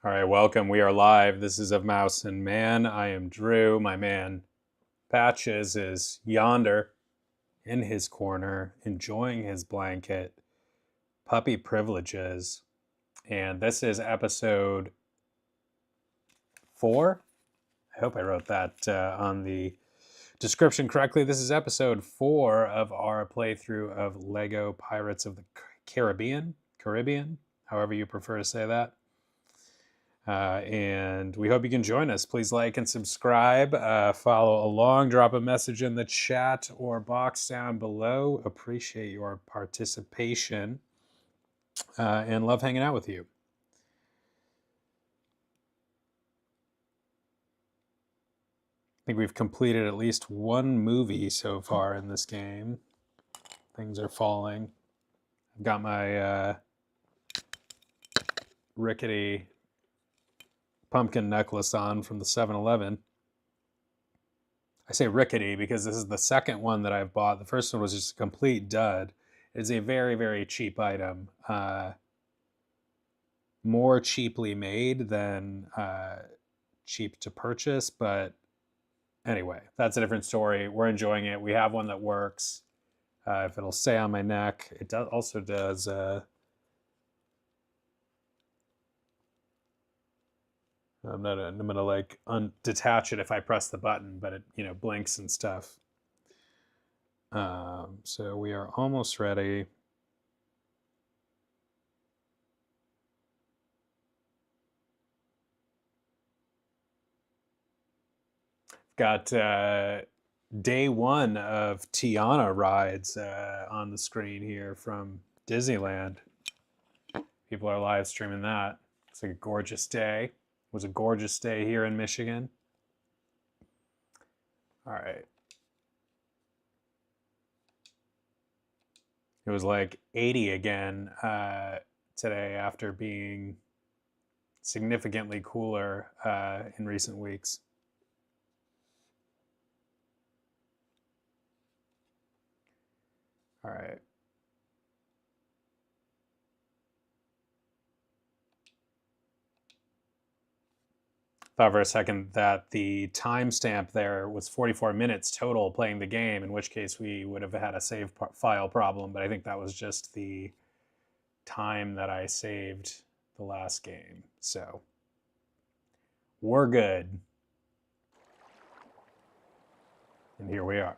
All right, welcome. We are live. This is Of Mouse and Man. I am Drew. My man Patches is yonder in his corner, enjoying his blanket, puppy privileges. And this is episode 4. I hope I wrote that on the description correctly. This is episode 4 of our playthrough of Lego Pirates of the Caribbean, however you prefer to say that. And we hope you can join us. Please like and subscribe. Follow along. Drop a message in the chat or box down below. Appreciate your participation and love hanging out with you. I think we've completed at least one movie so far in this game. Things are falling. I've got my rickety pumpkin necklace on from the 7-Eleven. I say rickety because this is the second one that I've bought. The first one was just a complete dud. It's a very, very cheap item. More cheaply made than cheap to purchase. But anyway, that's a different story. We're enjoying it. We have one that works. If it'll stay on my neck, it also does... I'm gonna like detach it if I press the button, but it blinks and stuff. So we are almost ready. Got day one of Tiana rides on the screen here from Disneyland. People are live streaming that. It's like a gorgeous day. It was a gorgeous day here in Michigan. All right. It was like 80 again today after being significantly cooler in recent weeks. All right. Thought for a second that the timestamp there was 44 minutes total playing the game, in which case we would have had a save file problem, but I think that was just the time that I saved the last game. So we're good. And here we are.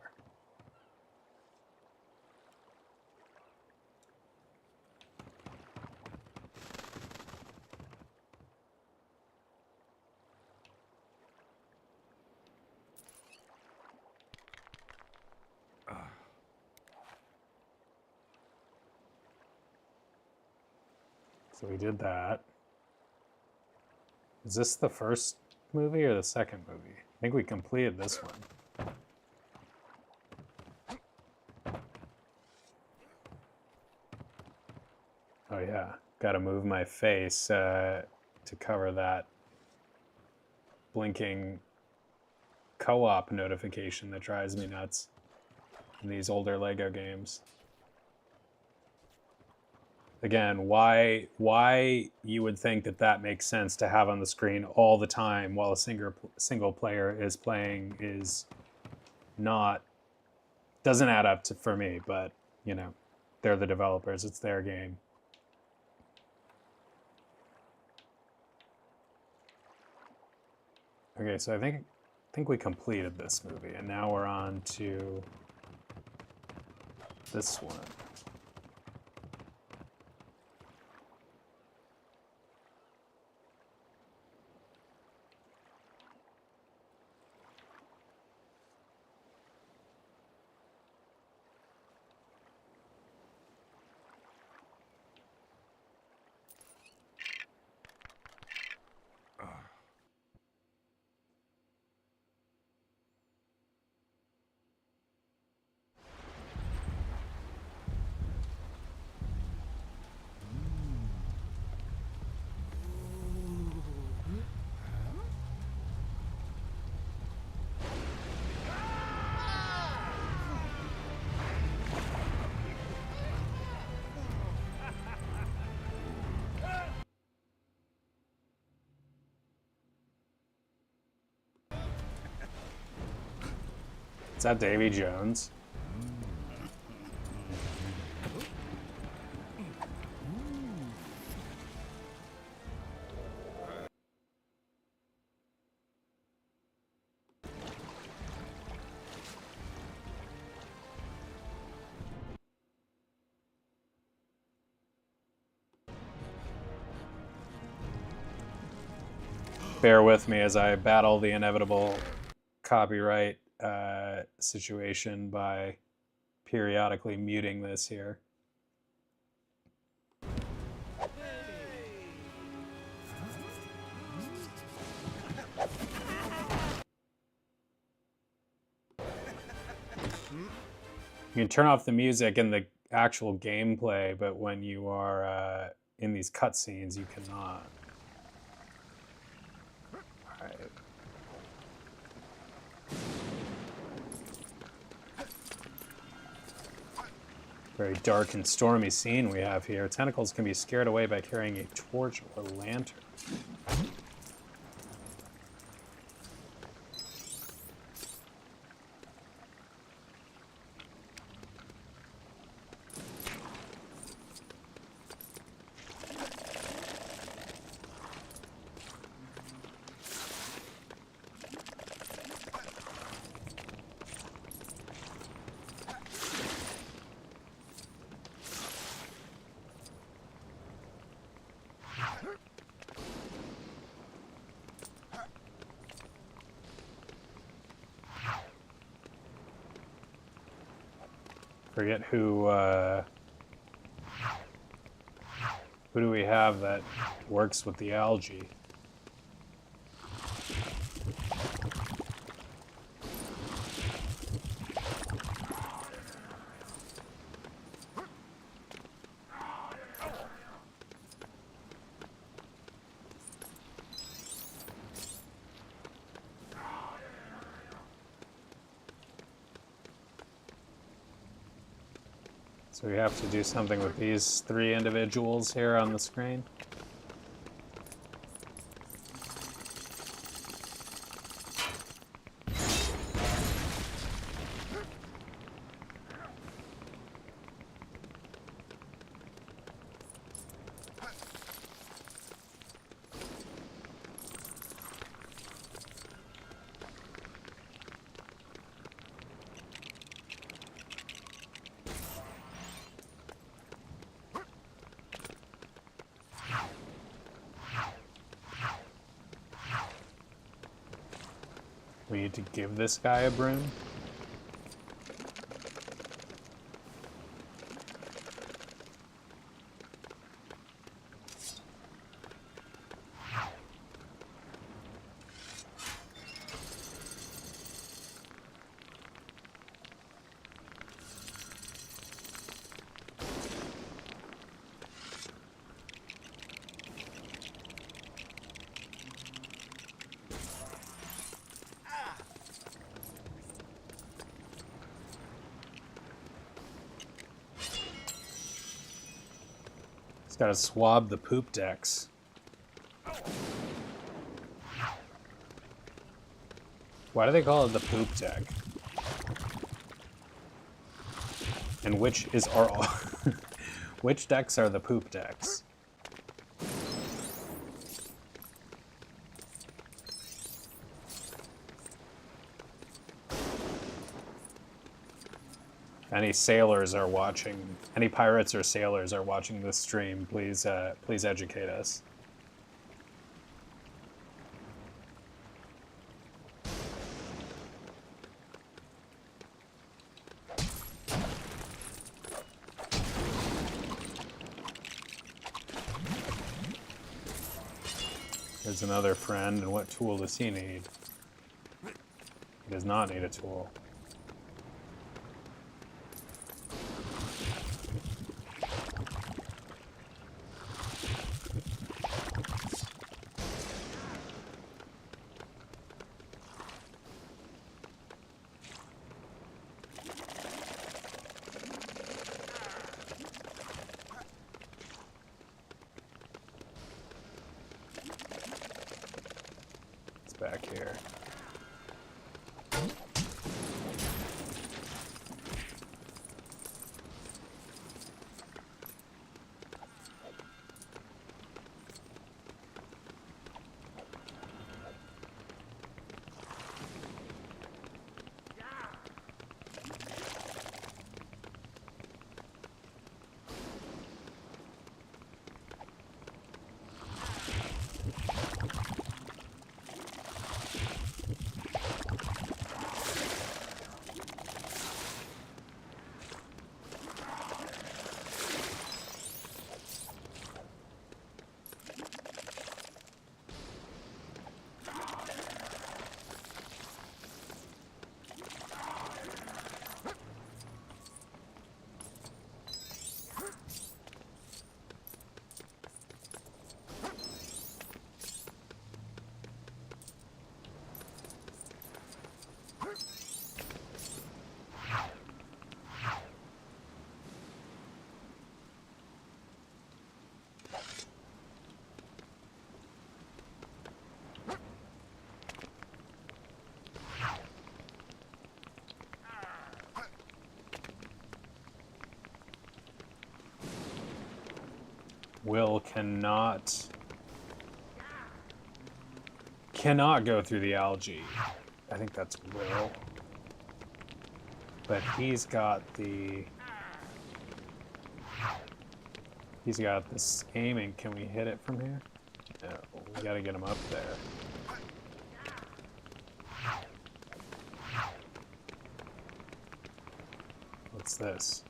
So we did that. Is this the first movie or the second movie? I think we completed this one. Oh yeah, gotta move my face to cover that blinking co-op notification that drives me nuts in these older Lego games. Again, why you would think that makes sense to have on the screen all the time while a single player is playing is doesn't add up for me, but they're the developers, it's their game. Okay, so I think we completed this movie, and now we're on to this one. Is that Davy Jones? Bear with me as I battle the inevitable copyright situation by periodically muting this here. You can turn off the music in the actual gameplay, but when you are in these cutscenes, you cannot. All right. Very dark and stormy scene we have here. Tentacles can be scared away by carrying a torch or lantern. Forget who do we have that works with the algae? So we have to do something with these three individuals here on the screen. We need to give this guy a broom. Got to swab the poop decks. Why do they call it the poop deck? And which is our which decks are the poop decks? Any sailors are watching, any pirates or sailors are watching this stream, please please educate us. There's another friend, and what tool does he need? He does not need a tool. Back here. Will cannot go through the algae. I think that's Will. But he's got this aiming. Can we hit it from here? No, we gotta get him up there. What's this?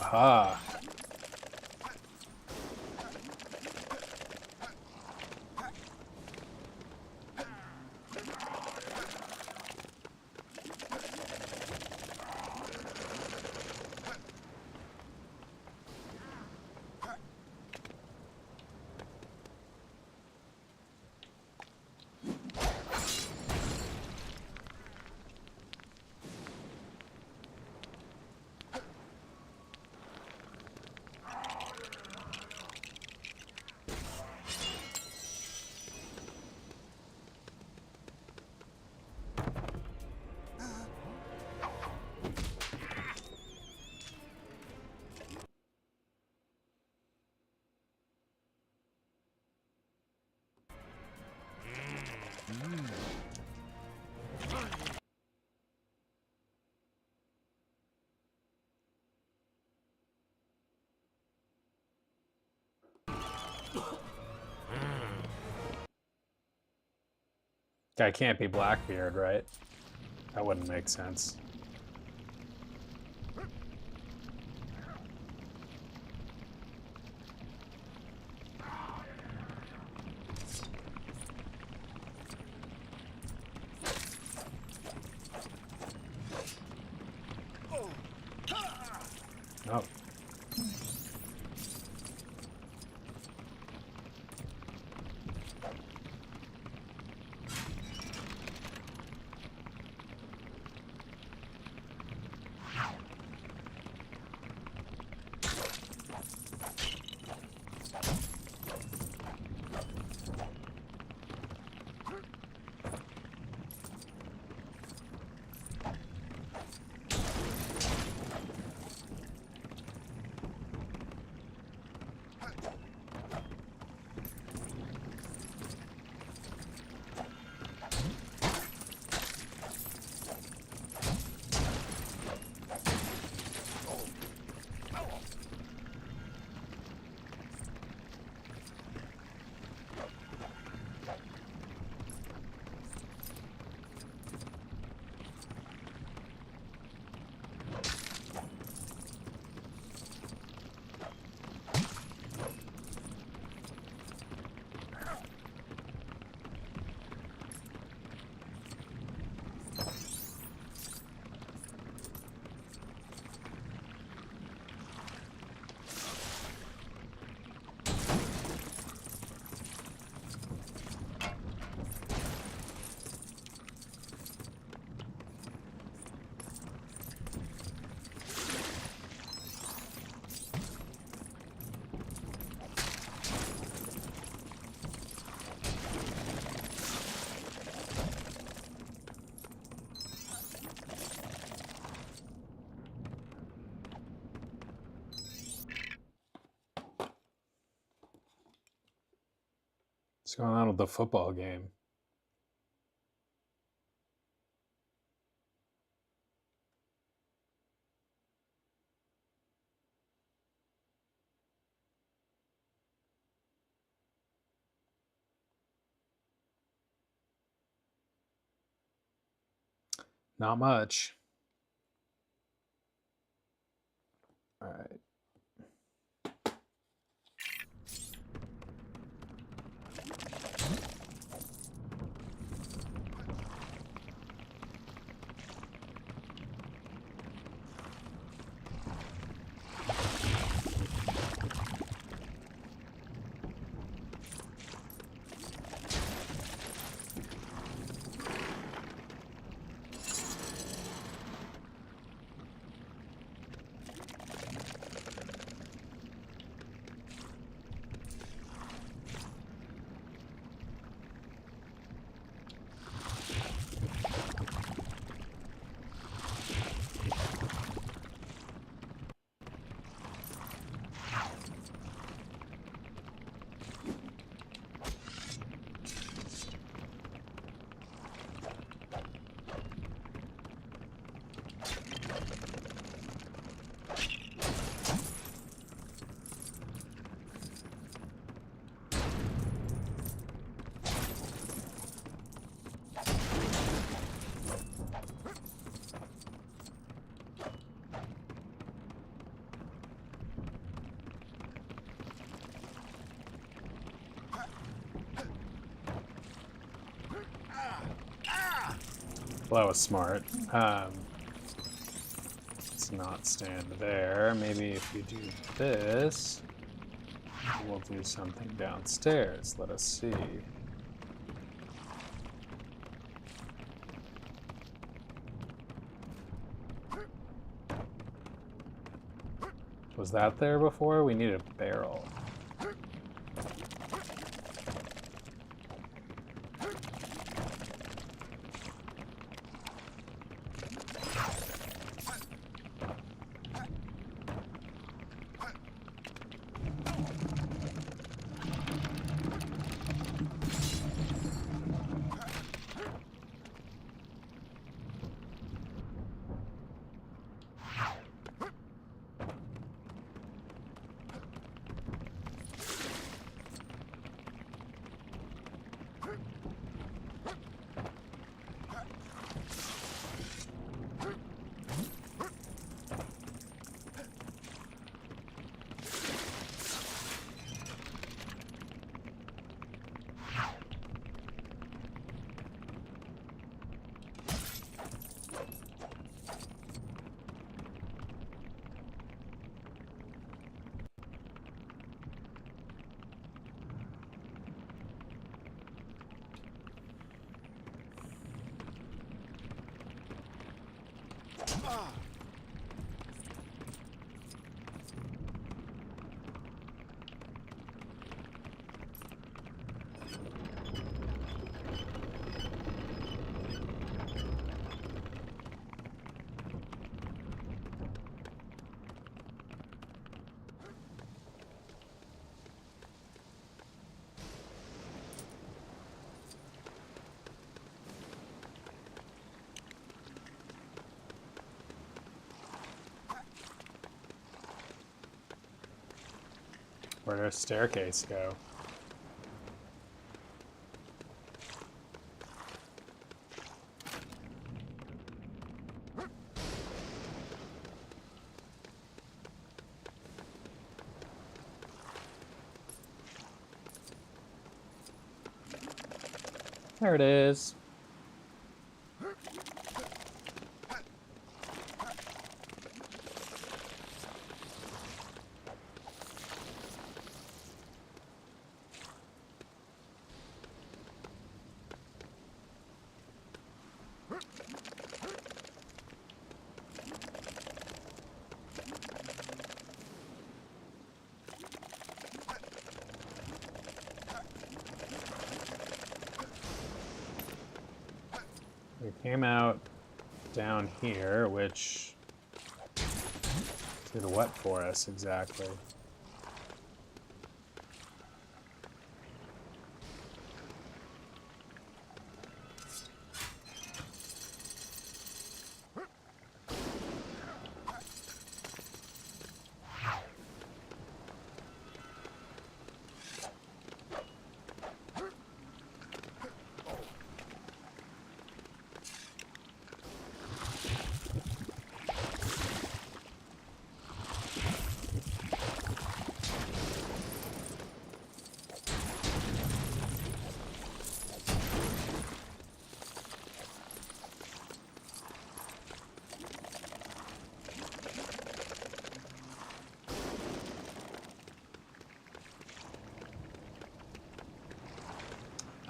Aha. Guy can't be Blackbeard, right? That wouldn't make sense. Oh. What's going on with the football game? Not much. All right. Well, that was smart. Let's not stand there. Maybe if you do this, we'll do something downstairs. Let us see. Was that there before? We need a barrel. Where'd our staircase go? There it is. We came out down here, which did what for us exactly?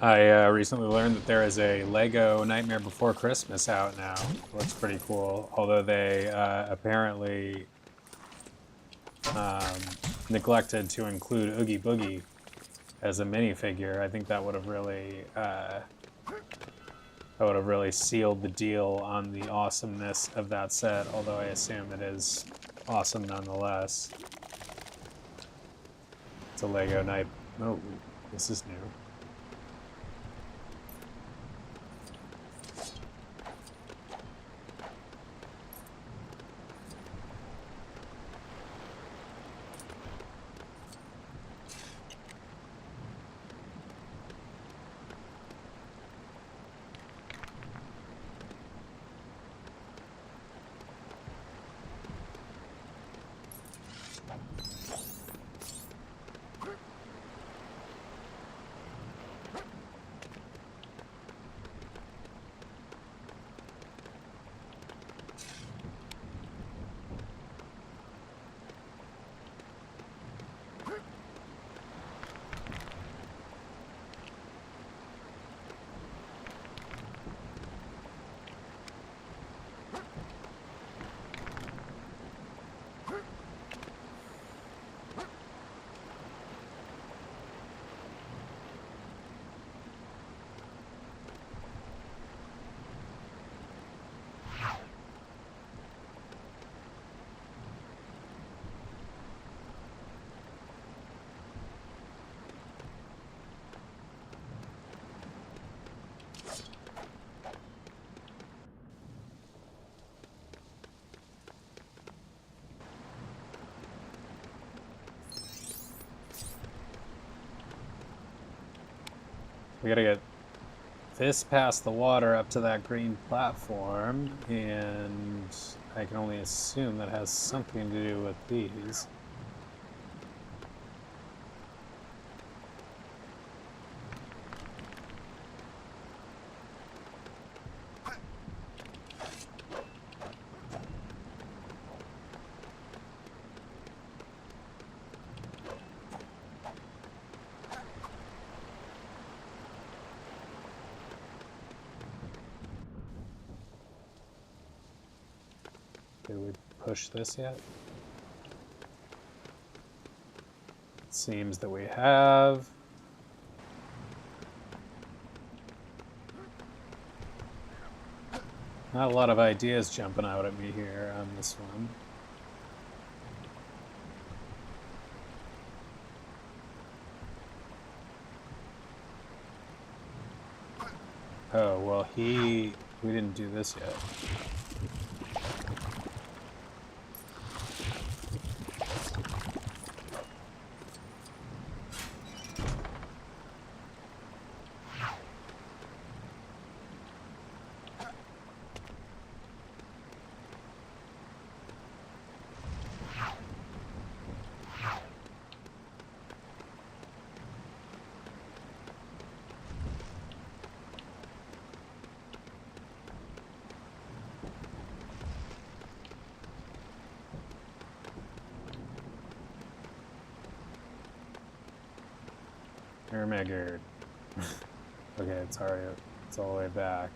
I recently learned that there is a Lego Nightmare Before Christmas out now. Looks pretty cool, although they apparently neglected to include Oogie Boogie as a minifigure. I think that would have really sealed the deal on the awesomeness of that set, although I assume it is awesome nonetheless. It's a Lego Night. Oh, this is new. We gotta get this past the water up to that green platform, and I can only assume that has something to do with these. Did we push this yet? It seems that we have. Not a lot of ideas jumping out at me here on this one. Oh, well, we didn't do this yet. Ermegerd. Okay, it's all the way back.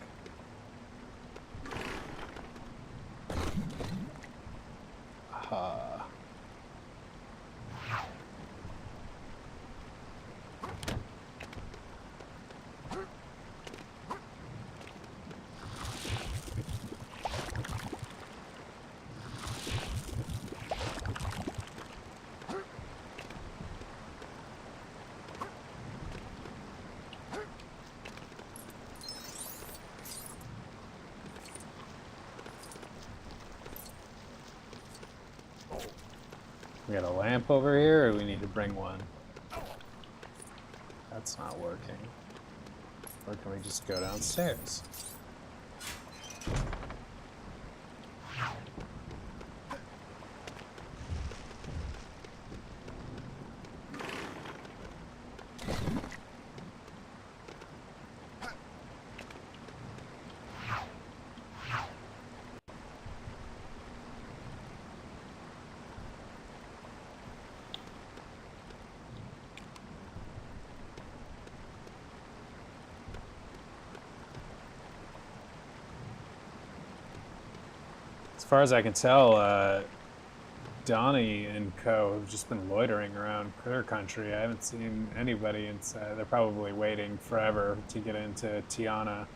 Aha. We got a lamp over here, or we need to bring one? That's not working. Or can we just go downstairs? As far as I can tell, Donnie and co have just been loitering around Critter Country. I haven't seen anybody inside. They're probably waiting forever to get into Tiana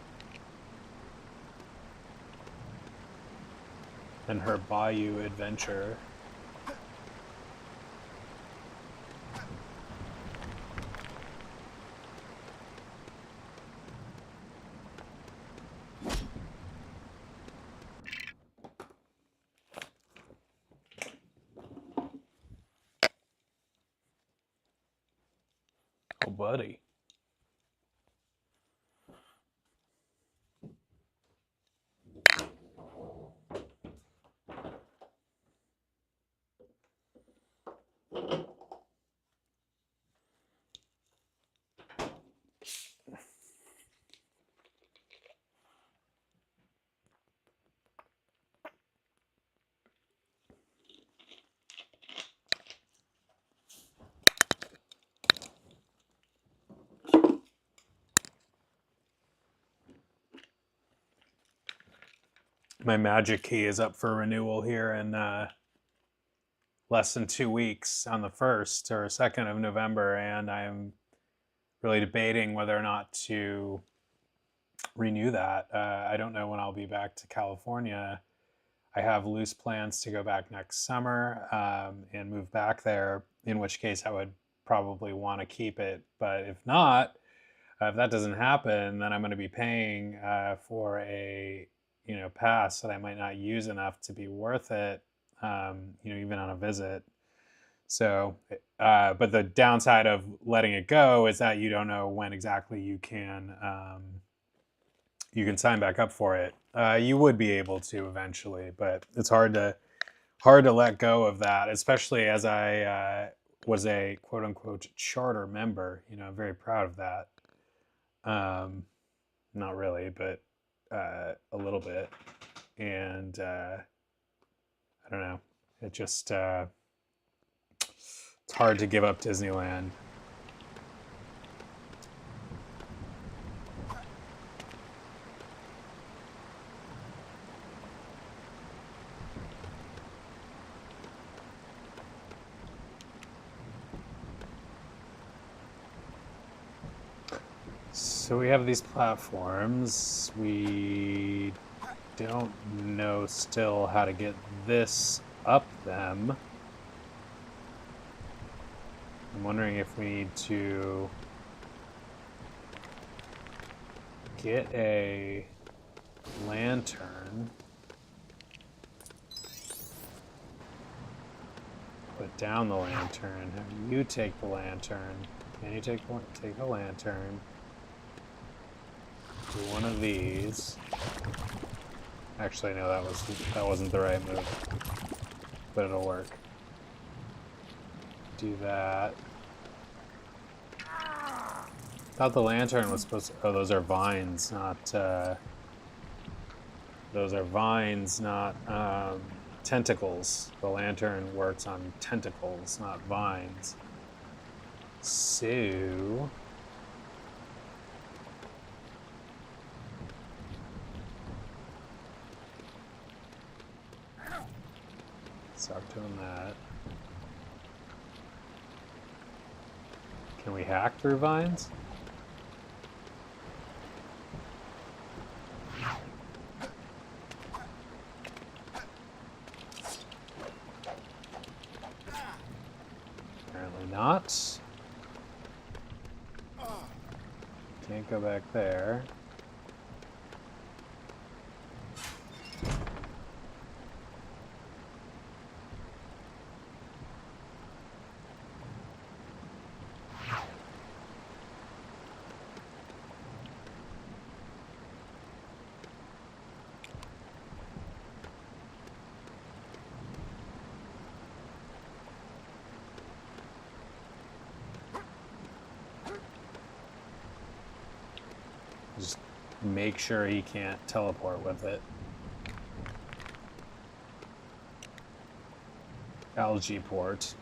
and her Bayou adventure. Oh, buddy. My magic key is up for renewal here in less than 2 weeks on the 1st or 2nd of November, and I'm really debating whether or not to renew that. I don't know when I'll be back to California. I have loose plans to go back next summer and move back there, in which case I would probably want to keep it. But if not, if that doesn't happen, then I'm going to be paying for a pass that I might not use enough to be worth it, even on a visit. So, but the downside of letting it go is that you don't know when exactly you can sign back up for it. You would be able to eventually, but it's hard to let go of that, especially as I was a quote unquote charter member. You know, I'm very proud of that. Not really, but a little bit. And I don't know. It just it's hard to give up Disneyland. So we have these platforms. We don't know still how to get this up them. I'm wondering if we need to get a lantern, put down the lantern, have you take the lantern. Can you take the lantern? Do one of these. Actually, no, that wasn't the right move, but it'll work. Do that. Thought the lantern was supposed to. Oh, those are vines, not. Those are vines, not tentacles. The lantern works on tentacles, not vines. So. Stop doing that. Can we hack through vines? Apparently not. Can't go back there. Just make sure he can't teleport with it. Algae port.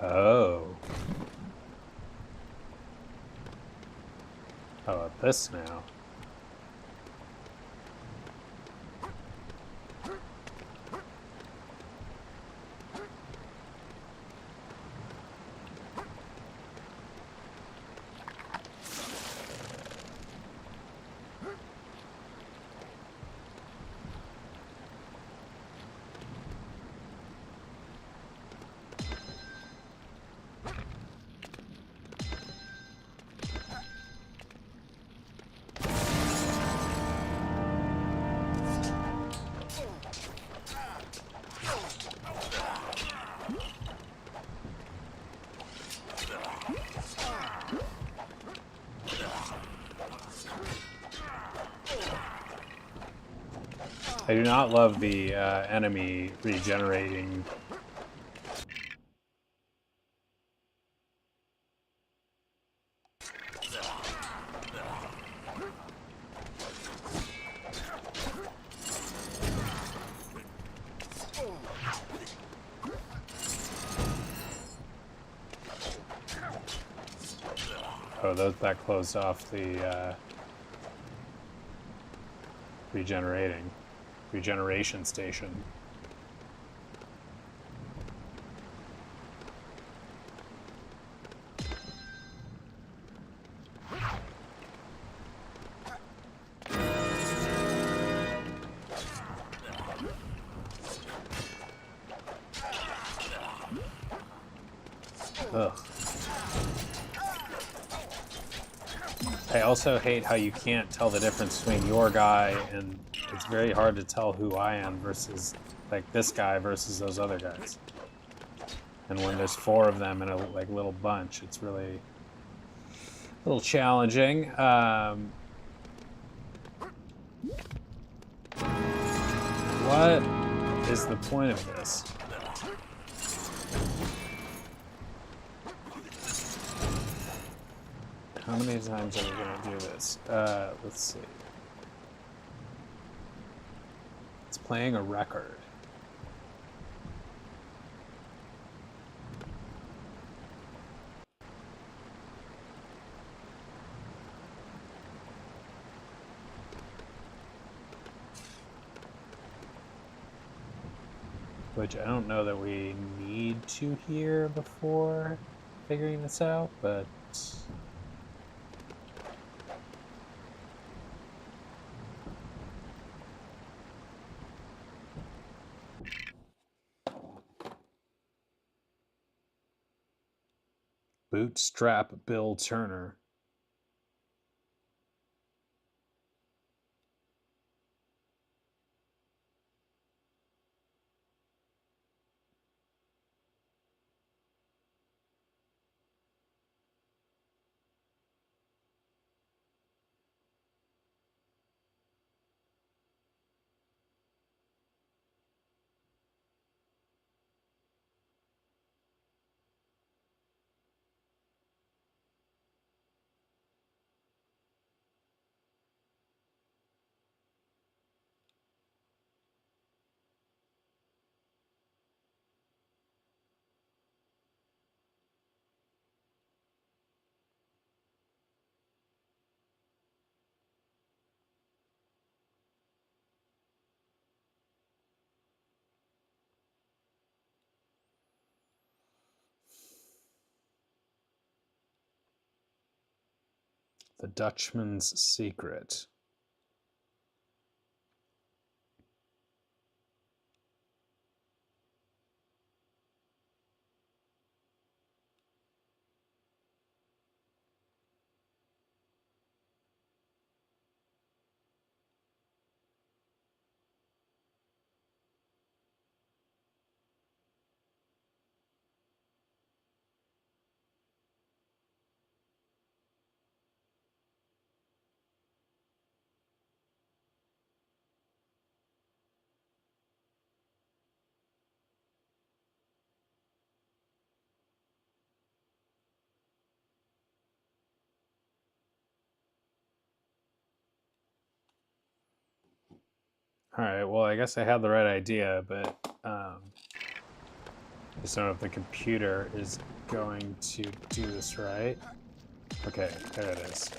Oh. How about this now? I do not love the enemy regenerating. Oh, that closed off the regeneration station. Ugh. I also hate how you can't tell the difference between your guy, and it's very hard to tell who I am versus, like, this guy versus those other guys. And when there's 4 of them in a like little bunch, it's really a little challenging. What is the point of this? How many times are we going to do this? Let's see. It's playing a record. Which I don't know that we need to hear before figuring this out, but... Bootstrap Bill Turner. The Dutchman's Secret. All right, well, I guess I had the right idea, but I just don't know if the computer is going to do this right. Okay, there it is.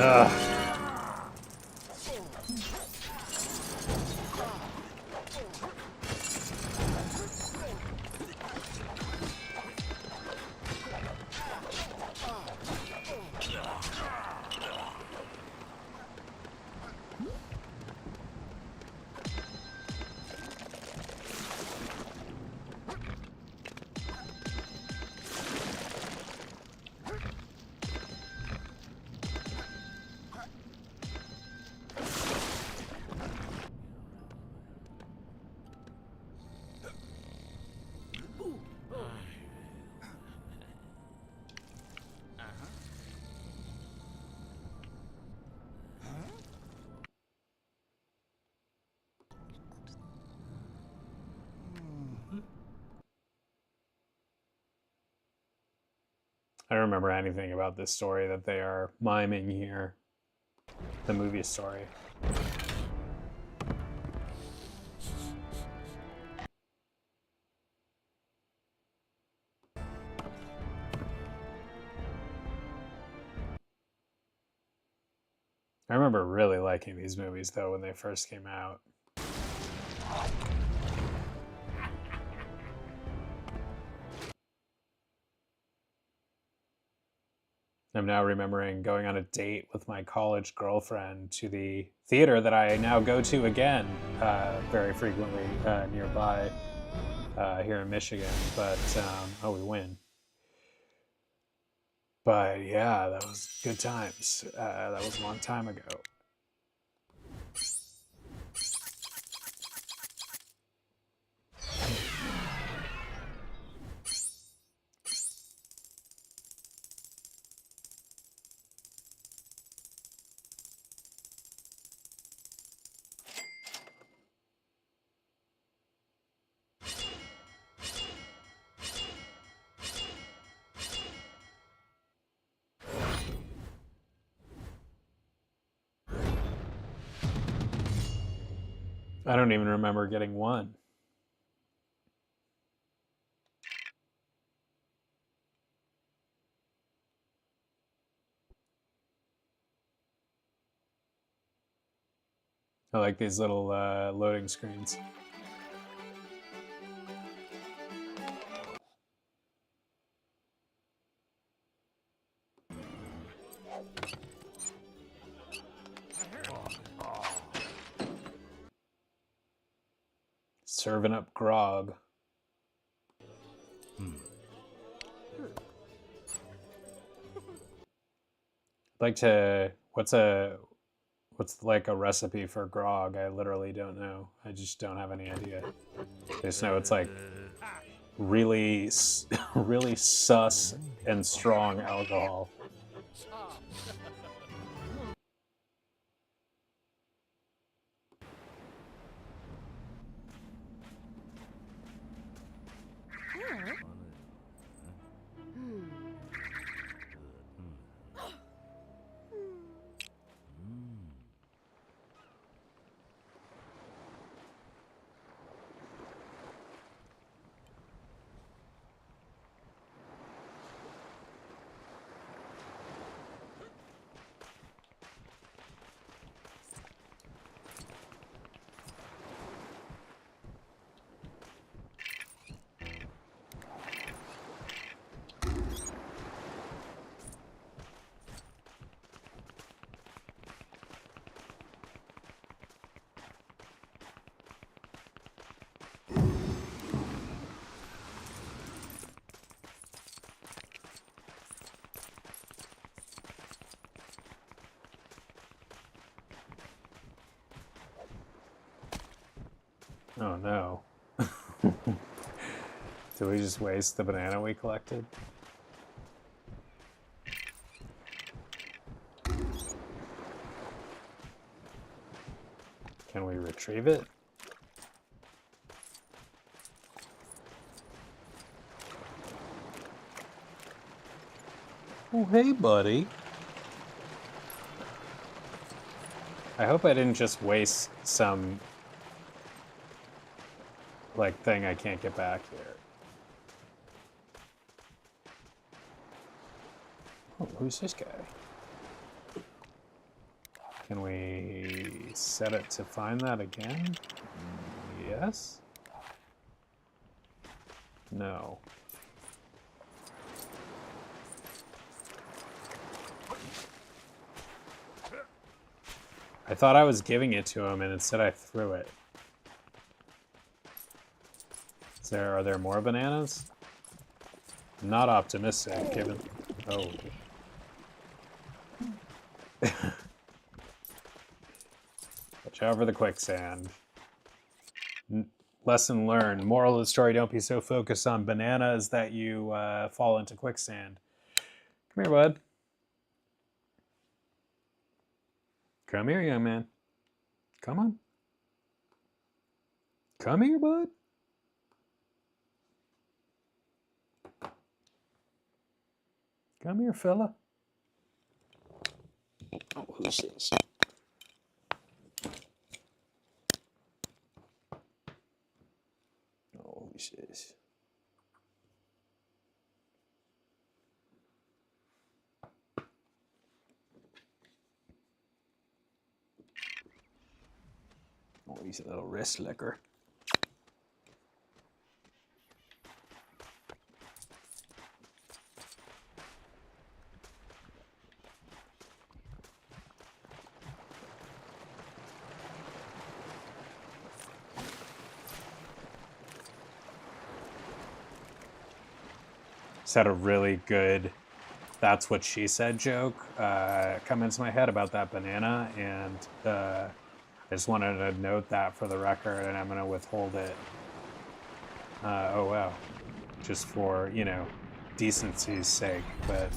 Ugh. I don't remember anything about this story that they are miming here. The movie story. I remember really liking these movies, though, when they first came out. I'm now remembering going on a date with my college girlfriend to the theater that I now go to again very frequently nearby here in Michigan. But, oh, we win. But yeah, that was good times. That was a long time ago. I don't even remember getting one. I like these little loading screens. Serving up grog. I'd like to. What's like a recipe for grog? I literally don't know. I just don't have any idea. I just know it's like really, really sus and strong alcohol. Oh no. Did we just waste the banana we collected? Can we retrieve it? Oh, hey, buddy. I hope I didn't just waste some like thing I can't get back here. Oh, who's this guy? Can we set it to find that again? Yes? No. I thought I was giving it to him and instead I threw it. Are there more bananas? I'm not optimistic, given... Oh. Watch out for the quicksand. Lesson learned. Moral of the story, don't be so focused on bananas that you fall into quicksand. Come here, bud. Come here, young man. Come on. Come here, bud. Come here, fella. Oh, who's this? Oh, who's this? Oh, he's a little wrist licker. Just had a really good "that's what she said" joke come into my head about that banana, and I just wanted to note that for the record, and I'm going to withhold it. Oh, wow. Just for, you know, decency's sake, but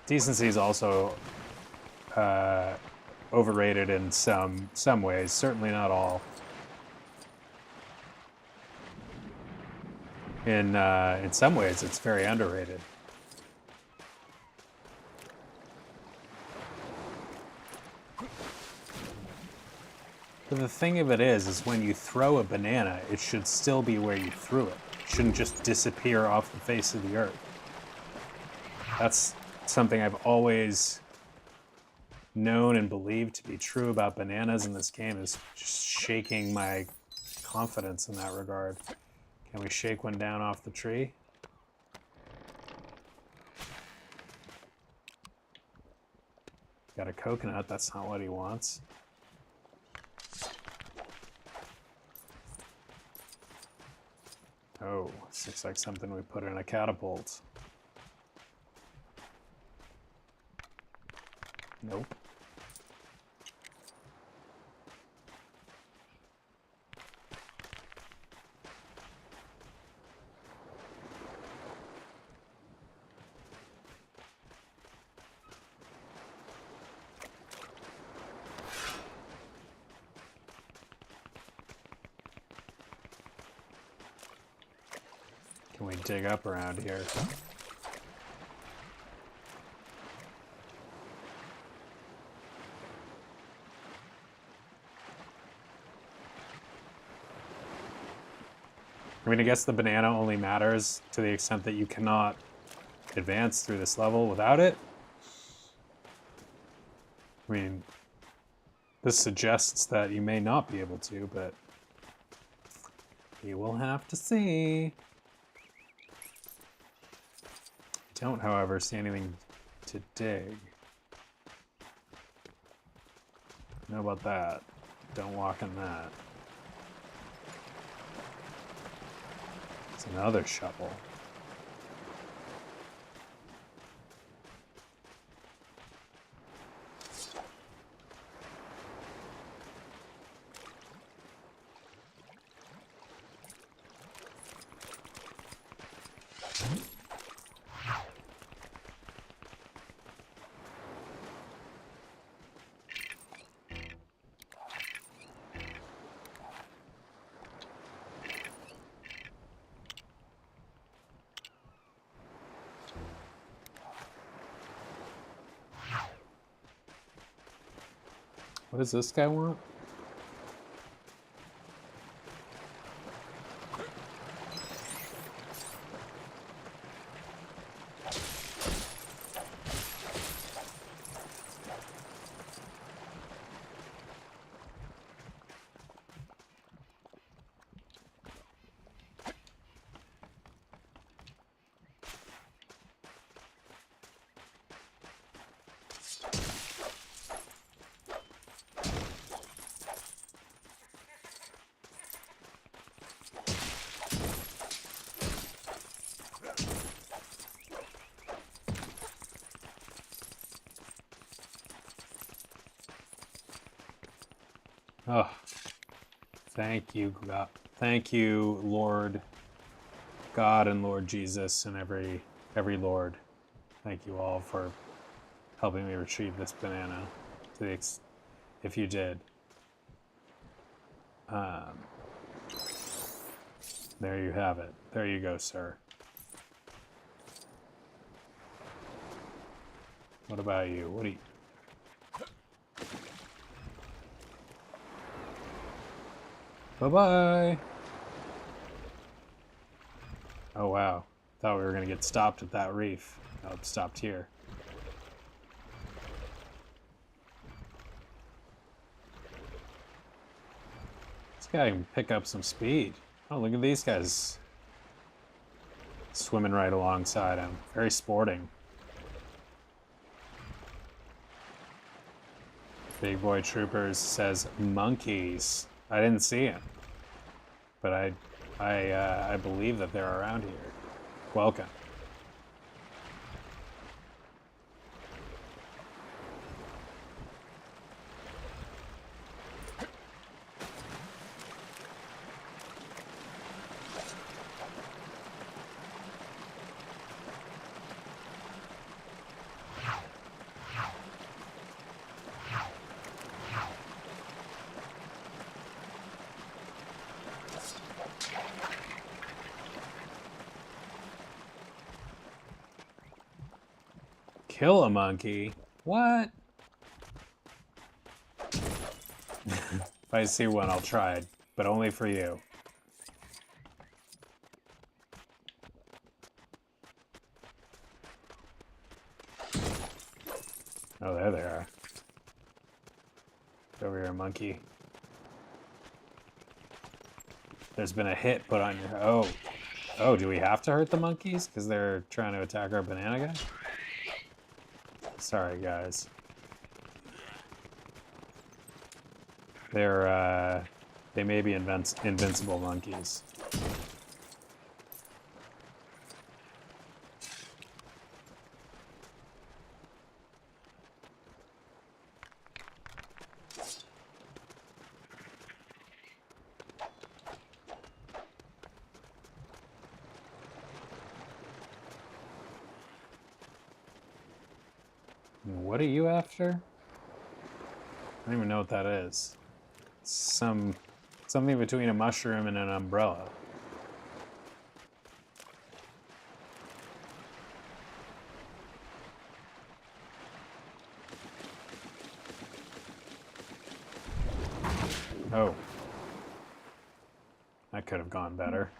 decency is also overrated in some ways, certainly not all. In some ways, it's very underrated. But the thing of it is when you throw a banana, it should still be where you threw it. It shouldn't just disappear off the face of the earth. That's something I've always known and believed to be true about bananas in this game, is just shaking my confidence in that regard. Can we shake one down off the tree? Got a coconut, that's not what he wants. Oh, this looks like something we put in a catapult. Nope. Can we dig up around here? I mean, I guess the banana only matters to the extent that you cannot advance through this level without it. I mean, this suggests that you may not be able to, but you will have to see. I don't, however, see anything to dig. Know about that. Don't walk in that. It's another shovel. What does this guy want? Oh, thank you, God. Thank you, Lord God and Lord Jesus and every Lord. Thank you all for helping me retrieve this banana. If you did. There you have it. There you go, sir. What about you? What do you... Bye-bye. Oh, wow. Thought we were going to get stopped at that reef. Oh, stopped here. This guy can pick up some speed. Oh, look at these guys swimming right alongside him. Very sporting. Big Boy Troopers says monkeys. I didn't see him, but I believe that they're around here. Welcome. Kill a monkey? What? If I see one, I'll try it, but only for you. Oh, there they are. Get over here, monkey. There's been a hit put on your... Oh. Oh, do we have to hurt the monkeys? Because they're trying to attack our banana guy? Sorry, guys. They may be invincible monkeys. What are you after? I don't even know what that is. Something between a mushroom and an umbrella. Oh. That could have gone better.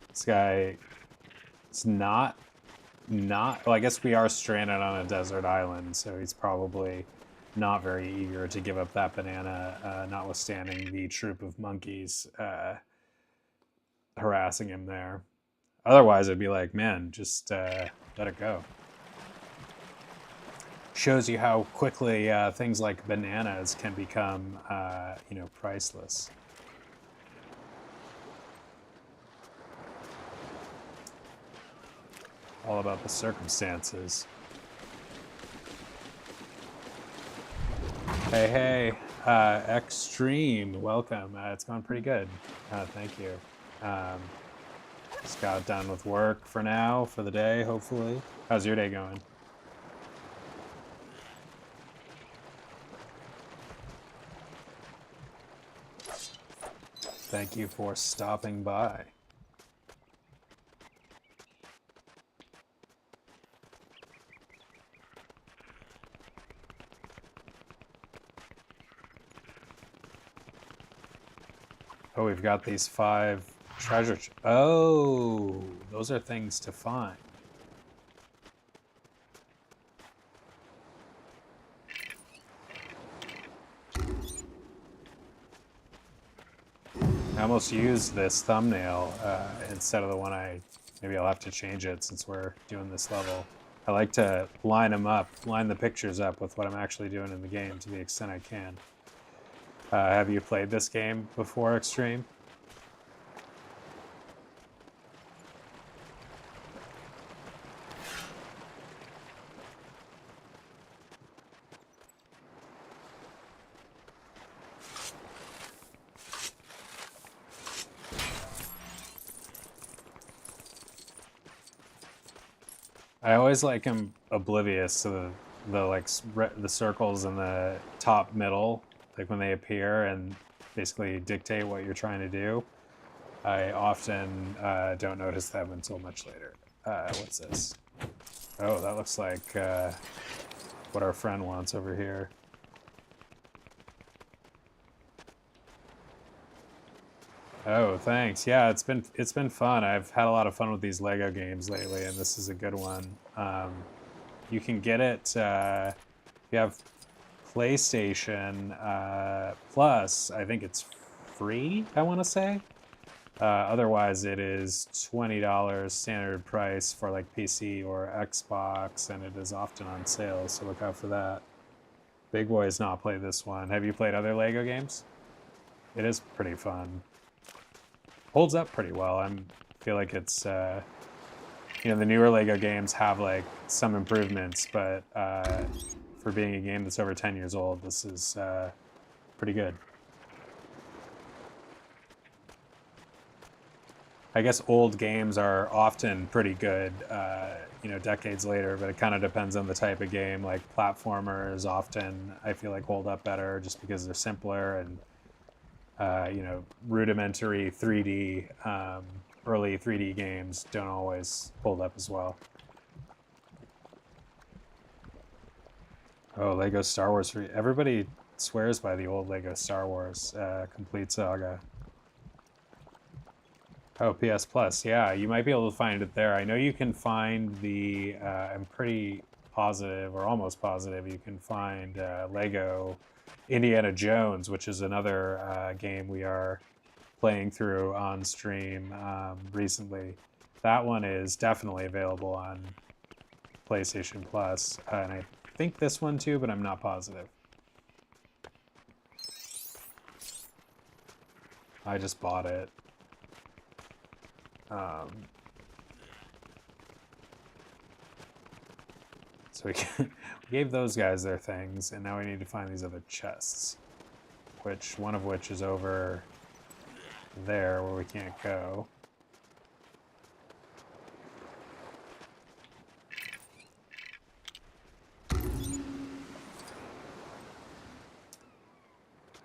This guy, it's not, well, I guess we are stranded on a desert island, so he's probably not very eager to give up that banana, notwithstanding the troop of monkeys harassing him there. Otherwise, I'd be like, man, just let it go. Shows you how quickly things like bananas can become, you know, priceless. All about the circumstances. Hey, hey, Extreme, welcome. It's gone pretty good. Thank you. Just got done with work for now, for the day, hopefully. How's your day going? Thank you for stopping by. Oh, we've got these 5 treasure... Oh, those are things to find. I almost used this thumbnail instead of the one maybe I'll have to change it since we're doing this level. I like to line the pictures up with what I'm actually doing in the game to the extent I can. Have you played this game before, Extreme? I always like him oblivious to the circles in the top middle, like when they appear and basically dictate what you're trying to do. I often don't notice them until much later. What's this? Oh, that looks like what our friend wants over here. Oh, thanks. Yeah, it's been fun. I've had a lot of fun with these Lego games lately, and this is a good one. You can get it if you have PlayStation Plus. I think it's free, I want to say. Otherwise, it is $20 standard price for like PC or Xbox, and it is often on sale, so look out for that. Big Boy has not played this one. Have you played other Lego games? It is pretty fun. Holds up pretty well. I feel like it's you know, the newer Lego games have like some improvements, but for being a game that's over 10 years old, this is pretty good. I guess old games are often pretty good, you know, decades later, but it kind of depends on the type of game. Like platformers often, I feel like, hold up better just because they're simpler and, you know, rudimentary 3D, early 3D games don't always hold up as well. Oh, Lego Star Wars. Everybody swears by the old Lego Star Wars complete saga. Oh, PS Plus. Yeah, you might be able to find it there. I know you can find the, I'm pretty positive or almost positive, you can find Lego Indiana Jones, which is another game we are playing through on stream recently. That one is definitely available on PlayStation Plus, and I think this one too, but I'm not positive. I just bought it. So we gave those guys their things, and now we need to find these other chests, which one of which is over there where we can't go.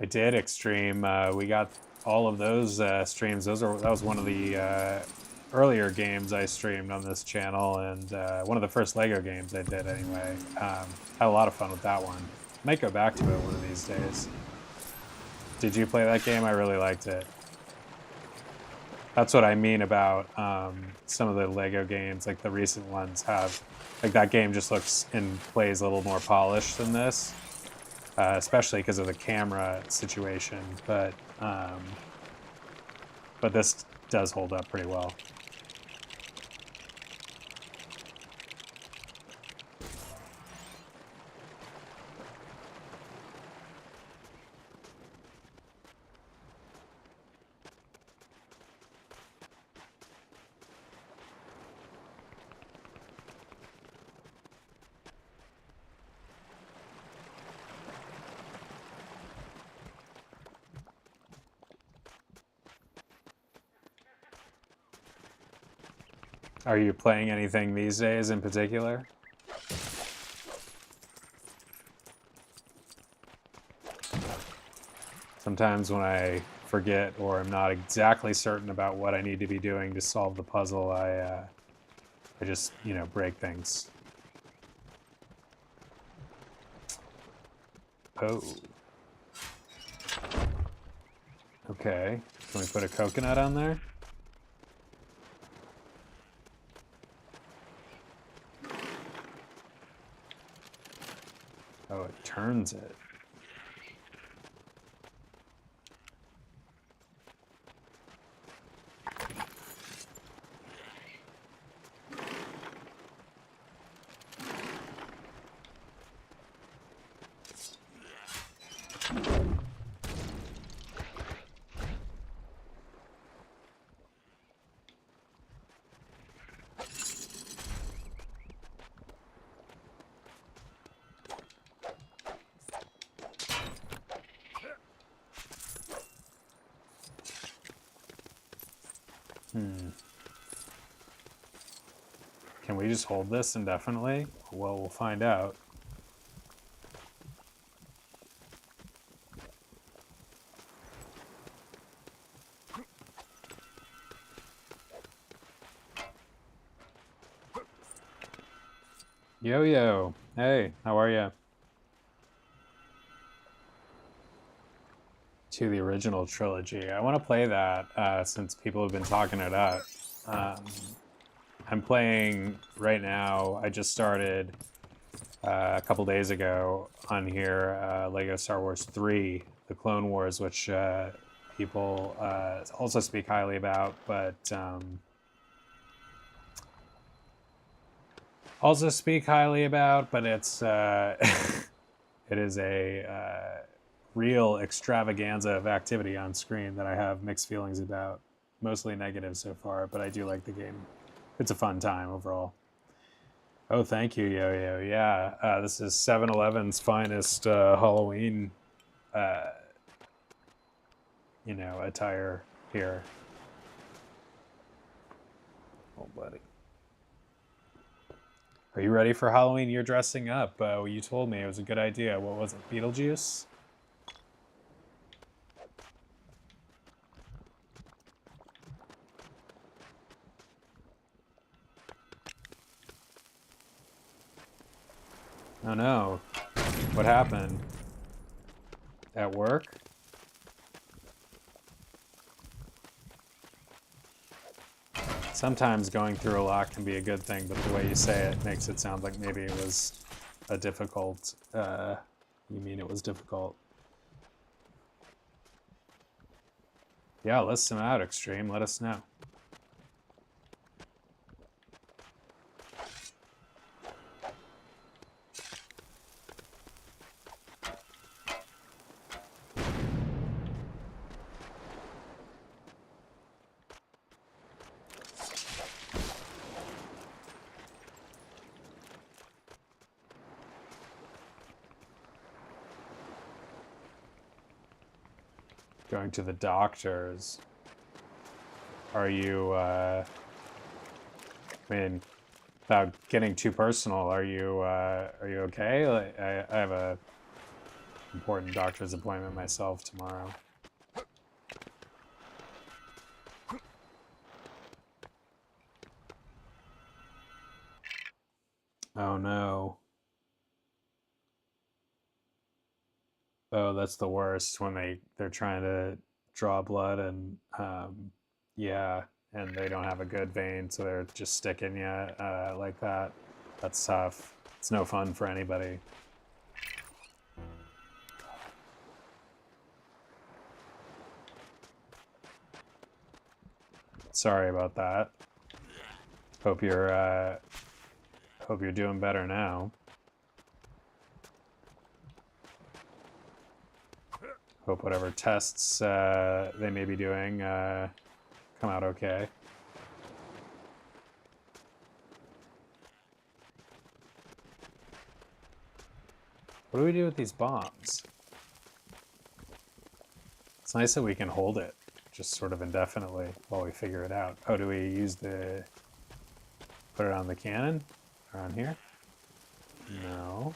I did Extreme. We got all of those streams. That was one of the earlier games I streamed on this channel, and one of the first Lego games I did anyway. Had a lot of fun with that one. Might go back to it one of these days. Did you play that game? I really liked it. That's what I mean about some of the Lego games, like the recent ones have, like that game just looks and plays a little more polished than this, especially because of the camera situation. But this does hold up pretty well. Are you playing anything these days in particular? Sometimes when I forget or I'm not exactly certain about what I need to be doing to solve the puzzle, I just, you know, break things. Oh. Okay. Can we put a coconut on there? Oh, it turns it. Can we just hold this indefinitely? Well, we'll find out. Yo-yo. Hey, how are you? to the original trilogy. I want to play that since people have been talking it up. I'm playing right now. I just started a couple days ago on here Lego Star Wars 3, The Clone Wars, which people also speak highly about, but it's it is a real extravaganza of activity on screen that I have mixed feelings about. Mostly negative so far, but I do like the game. It's a fun time overall. Oh, thank you, Yo-Yo. Yeah, this is 7-Eleven's finest Halloween, attire here. Oh, buddy. Are you ready for Halloween? You're dressing up. You told me it was a good idea. What was it, Beetlejuice? Oh no. What happened? At work? Sometimes going through a lot can be a good thing, but the way you say it makes it sound like maybe it was a difficult, you mean it was difficult. Yeah, list them out, Extreme. Let us know. Going to the doctors. Are you, I mean, without getting too personal, are you okay? Like, I have a important doctor's appointment myself tomorrow. Oh no. Oh, that's the worst when they're trying to draw blood and yeah, and they don't have a good vein, so they're just sticking you like that. That's tough. It's no fun for anybody. Sorry about that. Hope you're doing better now. Hope whatever tests they may be doing come out okay. What do we do with these bombs? It's nice that we can hold it just sort of indefinitely while we figure it out. Oh, do we use put it on the cannon? Around here? No.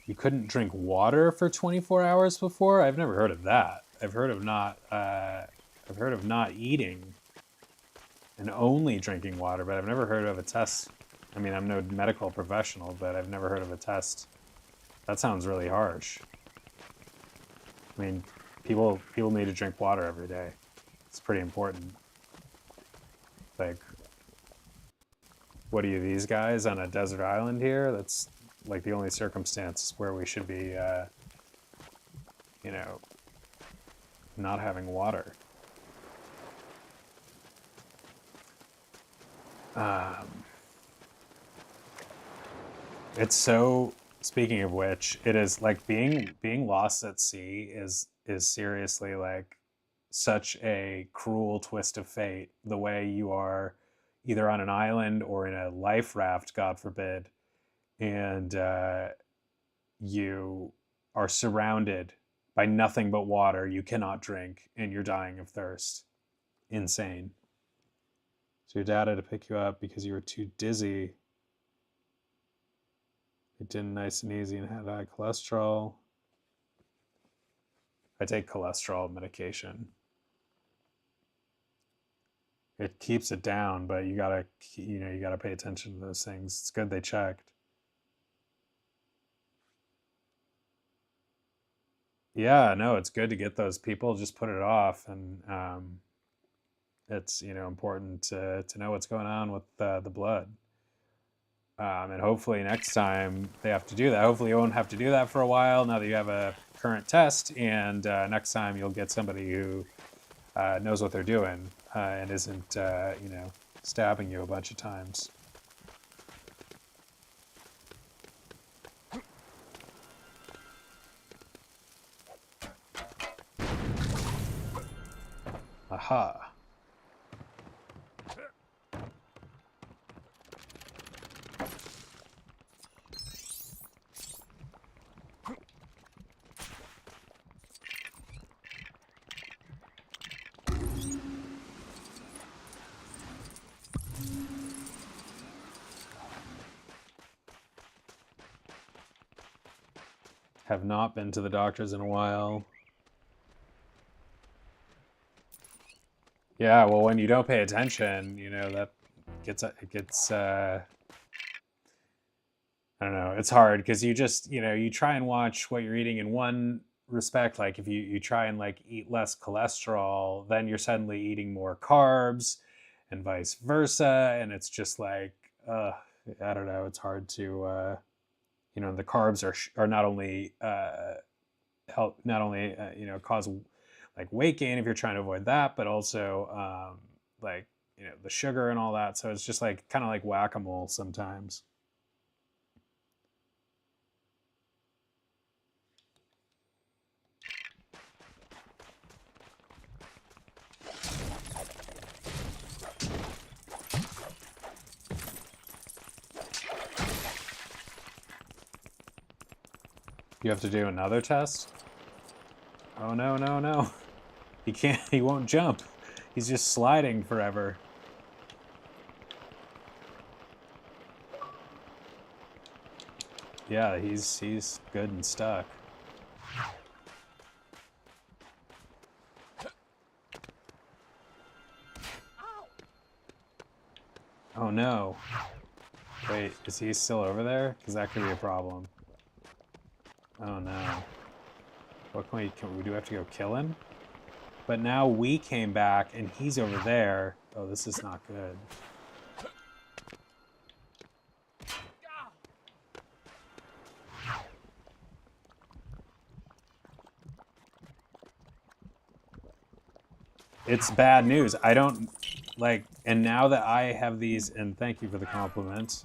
You couldn't drink water for 24 hours before? I've never heard of that. I've heard of not eating and only drinking water, but I've never heard of a test. I mean, I'm no medical professional, but I've never heard of a test. That sounds really harsh. I mean, people need to drink water every day. It's pretty important. Like, what are you, these guys on a desert island here? That's like the only circumstance where we should be, not having water. It's so, speaking of which, it is like being lost at sea is seriously like such a cruel twist of fate. The way you are either on an island or in a life raft, God forbid, and you are surrounded by nothing but water you cannot drink, and you're dying of thirst. Insane. So your dad had to pick you up because you were too dizzy. It did nice and easy and had high cholesterol. I take cholesterol medication. it keeps it down, but you gotta pay attention to those things. It's good they checked. Yeah, no, it's good to get those people. Just put it off, and it's important to know what's going on with the blood. And hopefully next time they have to do that. Hopefully you won't have to do that for a while now that you have a current test. And next time you'll get somebody who knows what they're doing and isn't, stabbing you a bunch of times. Aha. Have not been to the doctors in a while. Yeah, well, when you don't pay attention, that gets I don't know, it's hard because you just, you try and watch what you're eating in one respect. Like if you try and like eat less cholesterol, then you're suddenly eating more carbs and vice versa. And it's just like, I don't know, it's hard to, the carbs are not only cause like weight gain if you're trying to avoid that, but also like the sugar and all that. So it's just like kind of like whack-a-mole sometimes. You have to do another test? Oh no, no, no. He won't jump. He's just sliding forever. Yeah, he's good and stuck. Oh no. Wait, is he still over there? Because that could be a problem. Oh no. What can we do? Have to go kill him? But now we came back and he's over there. Oh, this is not good. It's bad news. I don't like, and now that I have these, and thank you for the compliment.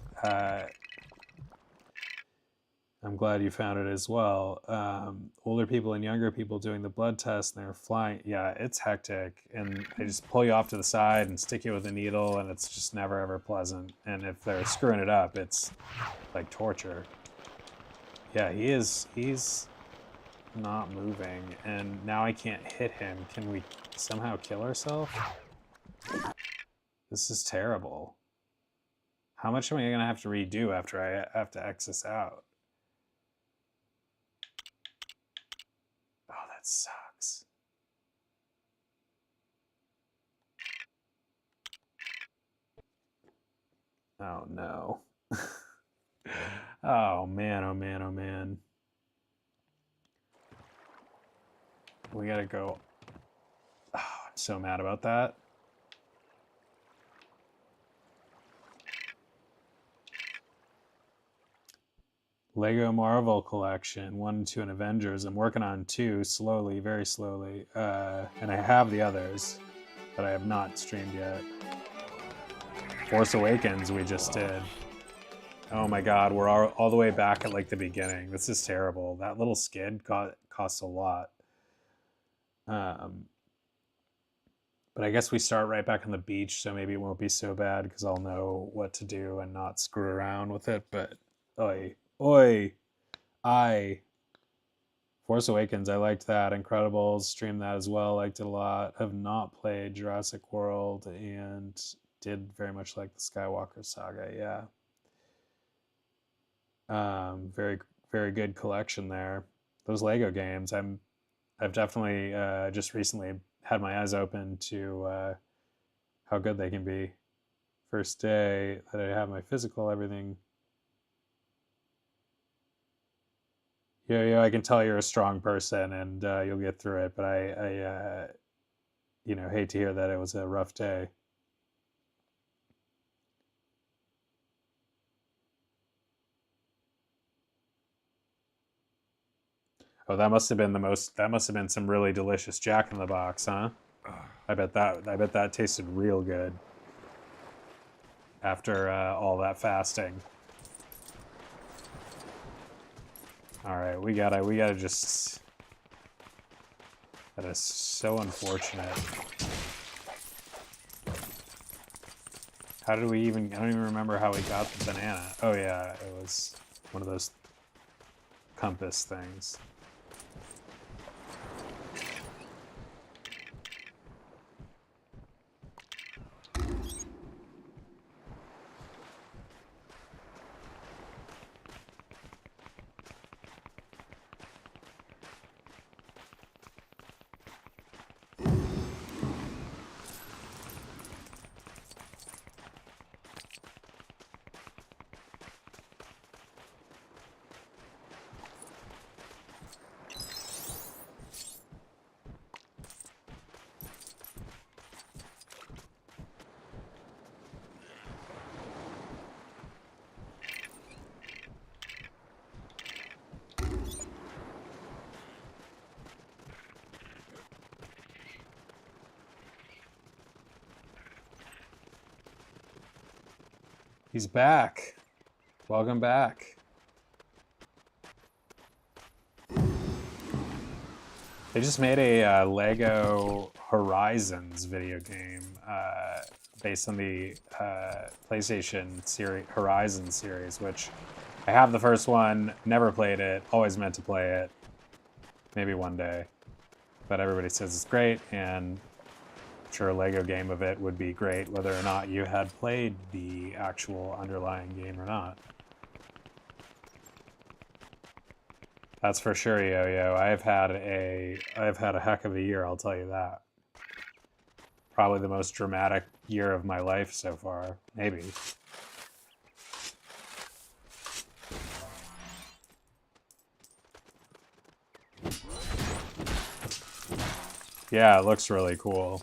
I'm glad you found it as well. Older people and younger people doing the blood test, and they're flying. Yeah, it's hectic, and they just pull you off to the side and stick you with a needle, and it's just never ever pleasant. And if they're screwing it up, it's like torture. Yeah, he's not moving, and now I can't hit him. Can we somehow kill ourselves? This is terrible. How much am I gonna have to redo after I have to X this out? Oh, that sucks. Oh no. Oh man, oh man, oh man. We gotta go. Oh, I'm so mad about that. Lego Marvel Collection 1 and 2 and Avengers. I'm working on 2 slowly, very slowly. And I have the others, but I have not streamed yet. Force Awakens we just did. Oh my god, we're all the way back at like the beginning. This is terrible. That little skid costs a lot. But I guess we start right back on the beach, so maybe it won't be so bad because I'll know what to do and not screw around with it. But oi, Force Awakens, I liked that. Incredibles, streamed that as well, liked it a lot. Have not played Jurassic World and did very much like the Skywalker saga, yeah. Very, very good collection there. Those Lego games, I've definitely just recently had my eyes open to how good they can be. First day that I have my physical, everything. Yeah, I can tell you're a strong person and you'll get through it. But I hate to hear that it was a rough day. Oh, that must have been that must have been some really delicious Jack in the Box, huh? I bet that tasted real good after all that fasting. All right, we gotta just. That is so unfortunate. How did we even? I don't even remember how we got the banana. Oh yeah, it was one of those compass things. He's back. Welcome back. They just made a Lego Horizons video game based on the PlayStation series, Horizon series, which I have the first one, never played it, always meant to play it, maybe one day. But everybody says it's great, and I'm sure a Lego game of it would be great, whether or not you had played the actual underlying game or not. That's for sure, Yo-Yo. I've had a heck of a year, I'll tell you that. Probably the most dramatic year of my life so far, maybe. Yeah, it looks really cool.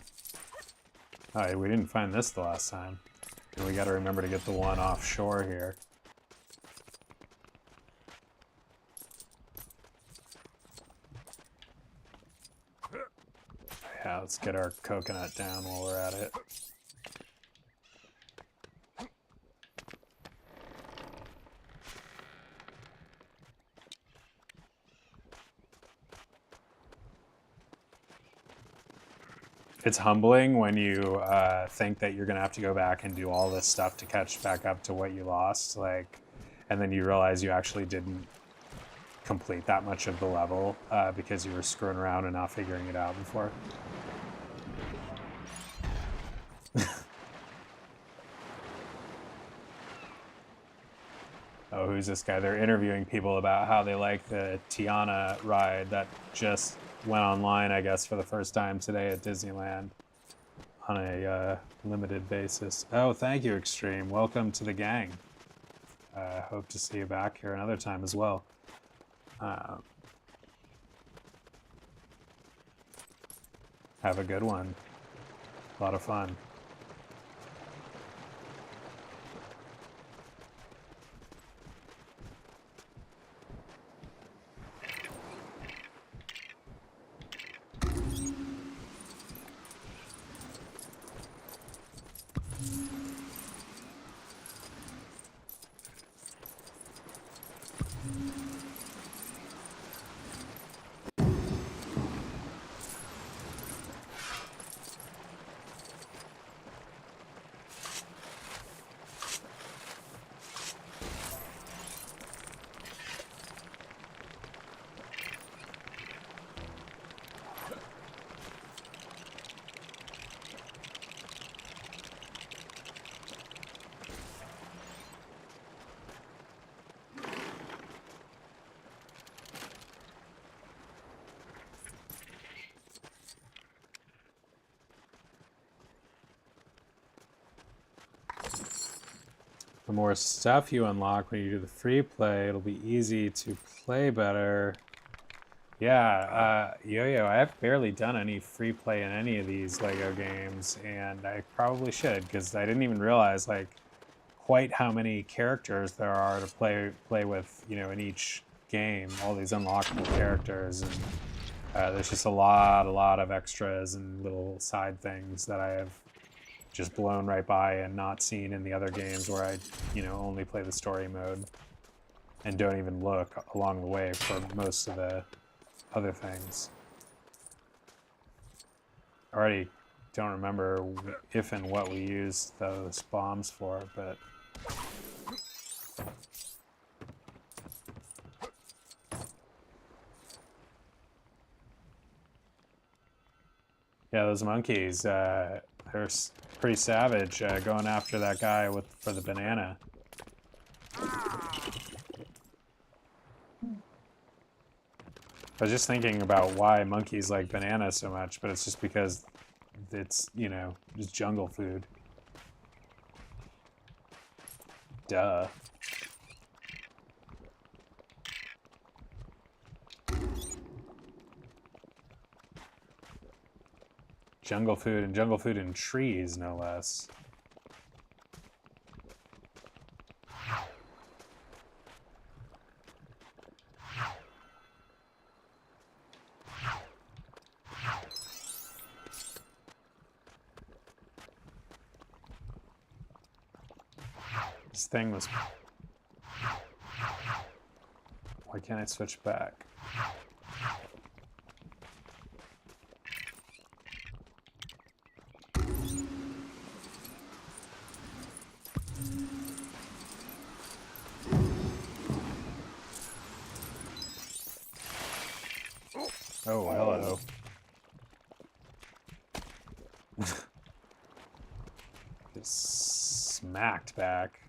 Oh, we didn't find this the last time. And we got to remember to get the one offshore here. Yeah, let's get our coconut down while we're at it. It's humbling when you think that you're gonna have to go back and do all this stuff to catch back up to what you lost, like, and then you realize you actually didn't complete that much of the level because you were screwing around and not figuring it out before. Oh, who's this guy? They're interviewing people about how they like the Tiana ride that just went online, I guess, for the first time today at Disneyland on a limited basis. Oh, thank you, Extreme. Welcome to the gang. Hope to see you back here another time as well. Have a good one. A lot of fun. For more stuff you unlock when you do the free play, it'll be easy to play better. Yeah, Yo-Yo, I have barely done any free play in any of these Lego games, and I probably should, because I didn't even realize like quite how many characters there are to play with, you know, in each game. All these unlockable characters, and there's just a lot of extras and little side things that I have just blown right by and not seen in the other games where I, you know, only play the story mode and don't even look along the way for most of the other things. I already don't remember if and what we used those bombs for, but yeah, those monkeys, they're pretty savage going after that guy for the banana. I was just thinking about why monkeys like bananas so much, but it's just because it's, you know, just jungle food. Duh. Jungle food, and jungle food in trees, no less. This thing was... Why can't I switch back? Oh, hello. Just smacked back.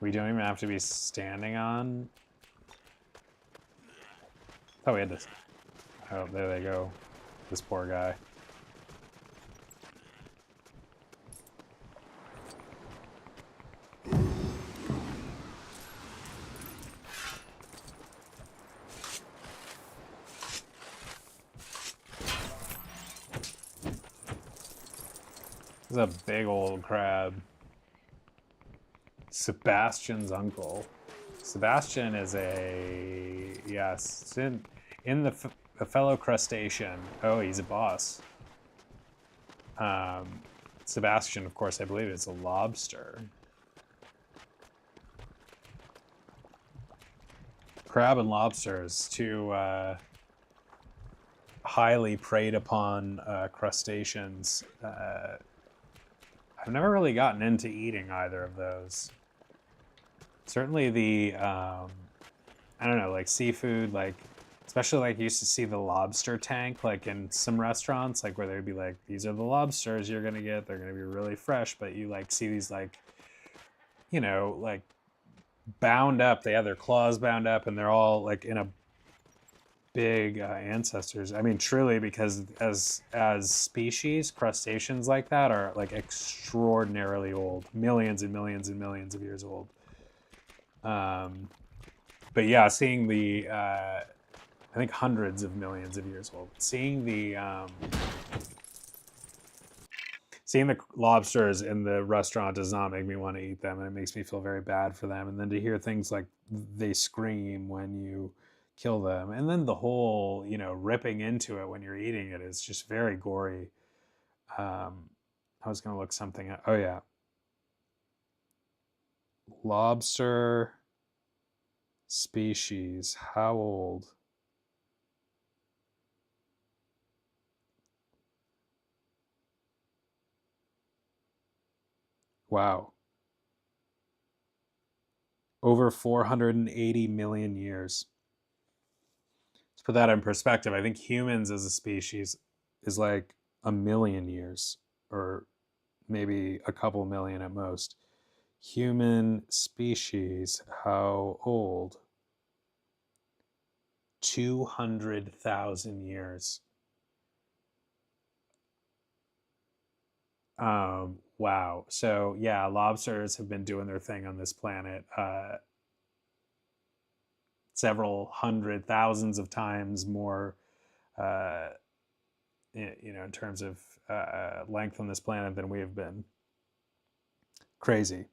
We don't even have to be standing on. Oh, we had this. Oh, there they go. This poor guy. This is a big old crab. Sebastian's uncle. Sebastian is a... Yes, in the fellow crustacean. Oh, he's a boss. Sebastian, of course, I believe is a lobster. Crab and lobsters, two highly preyed upon crustaceans. I've never really gotten into eating either of those. Certainly the, I don't know, like seafood, like, especially like you used to see the lobster tank, like in some restaurants, like where they'd be like, these are the lobsters you're gonna get, they're gonna be really fresh, but you like see these like, you know, like bound up, they have their claws bound up and they're all like in a big ancestors. I mean, truly, because as species, crustaceans like that are like extraordinarily old, millions and millions and millions of years old. But yeah, seeing the, I think hundreds of millions of years old. Seeing the lobsters in the restaurant does not make me want to eat them, and it makes me feel very bad for them. And then to hear things like they scream when you kill them, and then the whole, you know, ripping into it when you're eating it is just very gory. I was gonna look something up. Oh yeah, lobster species. How old? Wow. Over 480 million years. To put that in perspective, I think humans as a species is like a million years, or maybe a couple million at most. Human species, how old? 200,000 years. Wow. So yeah, lobsters have been doing their thing on this planet several hundred thousands of times more, uh, in terms of length on this planet than we have been. Crazy.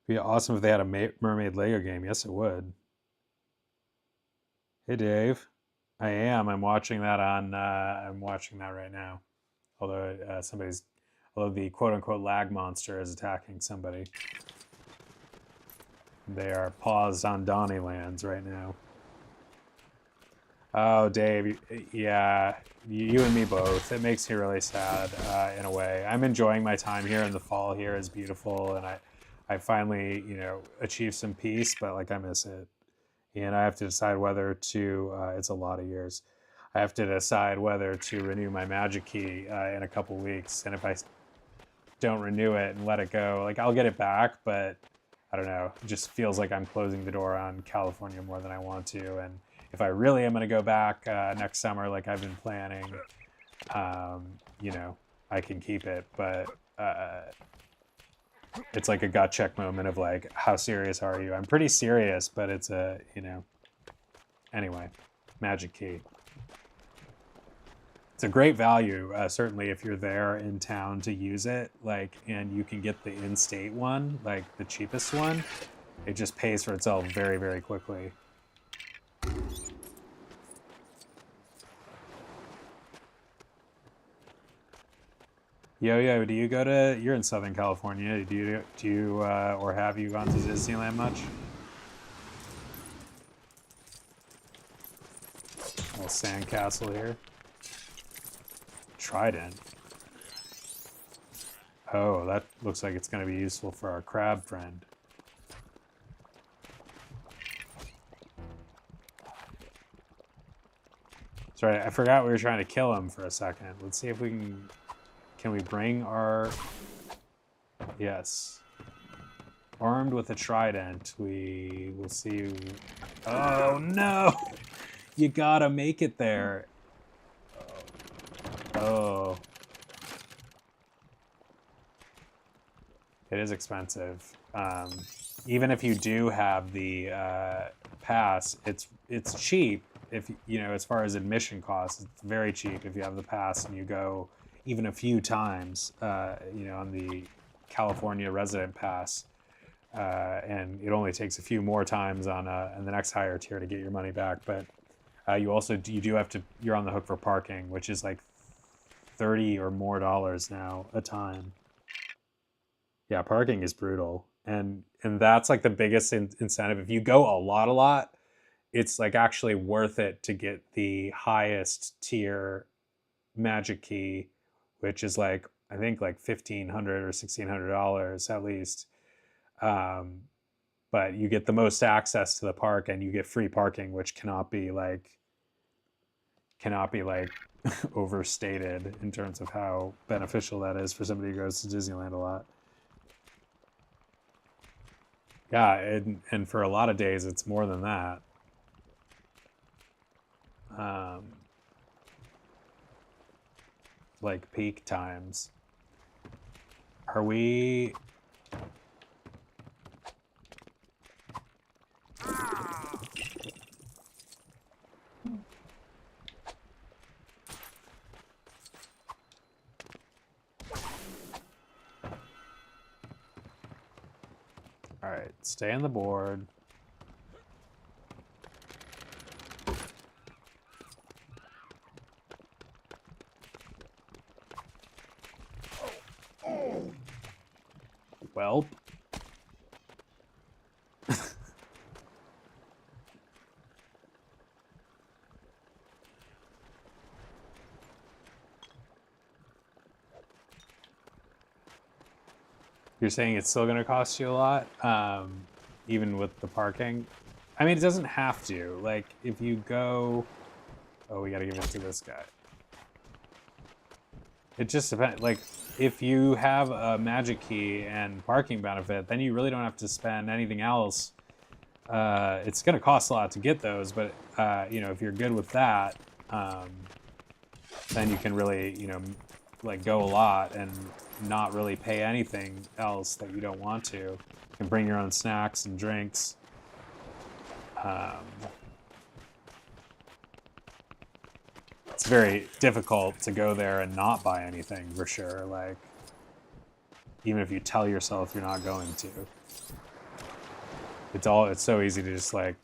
Be awesome if they had a mermaid Lego game. Yes, it would. Hey, Dave. I am. I'm watching that on. I'm watching that right now. Although although the quote-unquote lag monster is attacking somebody. They are paused on Donnie lands right now. Oh, Dave, yeah, you and me both. It makes me really sad in a way. I'm enjoying my time here, and the fall here is beautiful, and I finally, achieved some peace, but like I miss it, and I have to decide whether to. It's a lot of years. I have to decide whether to renew my magic key in a couple weeks, and if I don't renew it and let it go, like I'll get it back, but I don't know. It just feels like I'm closing the door on California more than I want to, and if I really am going to go back next summer, like I've been planning, I can keep it, but it's like a gut check moment of like, how serious are you? I'm pretty serious, but it's anyway, magic key. It's a great value, certainly if you're there in town to use it, like, and you can get the in-state one, like the cheapest one. It just pays for itself very, very quickly. Yo, do you go to? You're in Southern California. Do you or have you gone to Disneyland much? Little sandcastle here. Trident. Oh, that looks like it's going to be useful for our crab friend. Sorry, I forgot we were trying to kill him for a second. Let's see if we can. Can we bring our... Yes. Armed with a trident, we will see you... Oh, no! You gotta make it there. Oh. It is expensive. Even if you do have the pass, it's cheap. If as far as admission costs, it's very cheap if you have the pass and you go even a few times, on the California resident pass, and it only takes a few more times on the next higher tier to get your money back. But you do have to. You're on the hook for parking, which is like $30 or more now a time. Yeah, parking is brutal, and that's like the biggest incentive. If you go a lot, it's like actually worth it to get the highest tier magic key, which is like I think like $1,500 or $1,600 at least. But you get the most access to the park, and you get free parking, which cannot be overstated in terms of how beneficial that is for somebody who goes to Disneyland a lot. Yeah, and for a lot of days, it's more than that. Like peak times. Are we... All right, stay on the board. Well. You're saying it's still going to cost you a lot, even with the parking? I mean, it doesn't have to. Like, if you go... Oh, we got to give it to this guy. It just depends. Like, if you have a magic key and parking benefit, then you really don't have to spend anything else it's going to cost a lot to get those, but you know, if you're good with that, then you can really, you know, like go a lot and not really pay anything else that you don't want to. You can bring your own snacks and drinks. It's very difficult to go there and not buy anything for sure. Like, even if you tell yourself you're not going to, it's so easy to just like,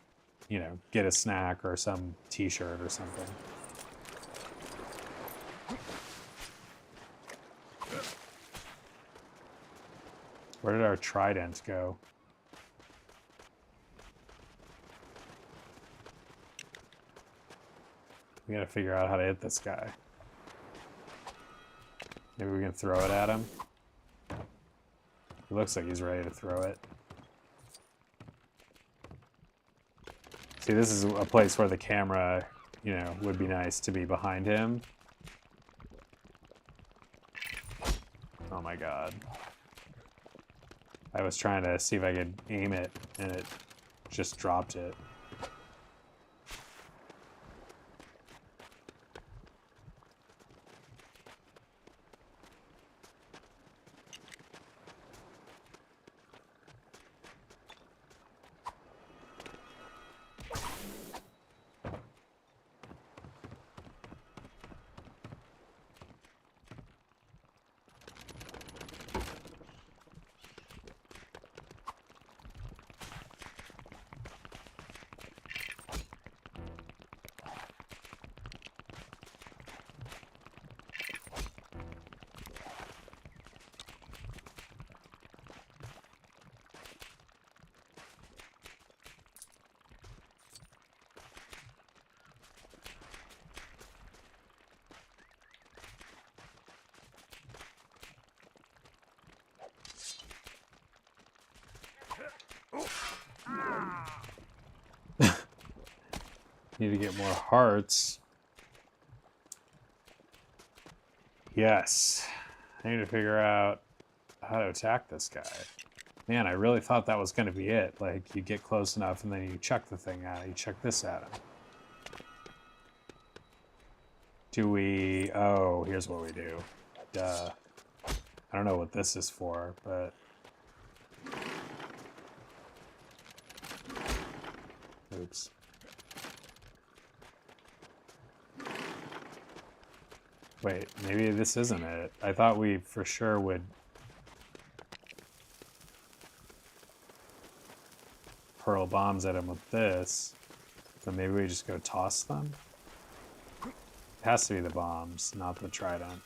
you know, get a snack or some t-shirt or something. Where did our trident go? We gotta figure out how to hit this guy. Maybe we can throw it at him. It looks like he's ready to throw it. See, this is a place where the camera, you know, would be nice to be behind him. Oh my god. I was trying to see if I could aim it, and it just dropped it. Need to get more hearts. Yes. I need to figure out how to attack this guy. Man, I really thought that was going to be it. Like, you get close enough and then you chuck the thing at it. You chuck this at him. Do we... Oh, here's what we do. Duh. I don't know what this is for, but... Oops. Wait, maybe this isn't it. I thought we for sure would hurl bombs at him with this, but maybe we just go toss them? It has to be the bombs, not the trident.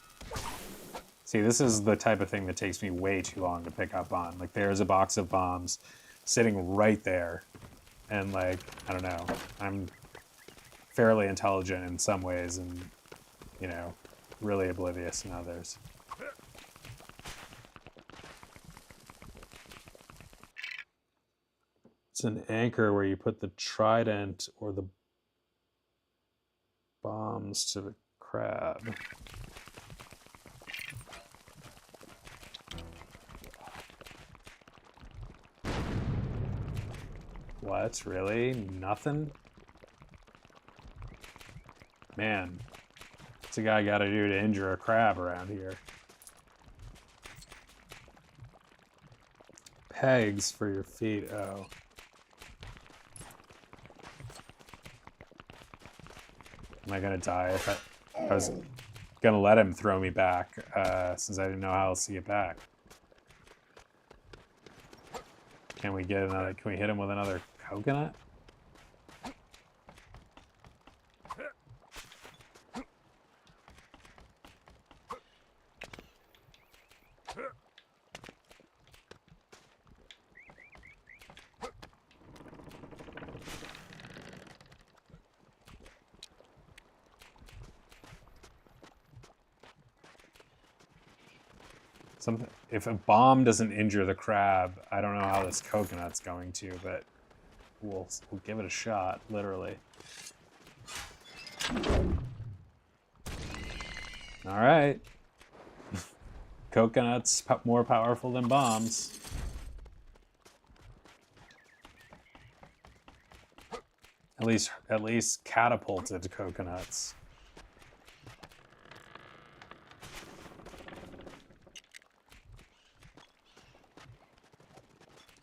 See, this is the type of thing that takes me way too long to pick up on. Like, there's a box of bombs sitting right there, and like, I don't know, I'm fairly intelligent in some ways and, you know, really oblivious in others. It's an anchor where you put the trident or the bombs to the crab. What? Really? Nothing? Man. What's a guy got to do to injure a crab around here? Pegs for your feet. Oh. Am I gonna die if I was gonna let him throw me back, since I didn't know how else to get back. Can we get another? Can we hit him with another coconut? If a bomb doesn't injure the crab, I don't know how this coconut's going to, but we'll give it a shot, literally. All right. Coconuts more powerful than bombs. At least catapulted coconuts.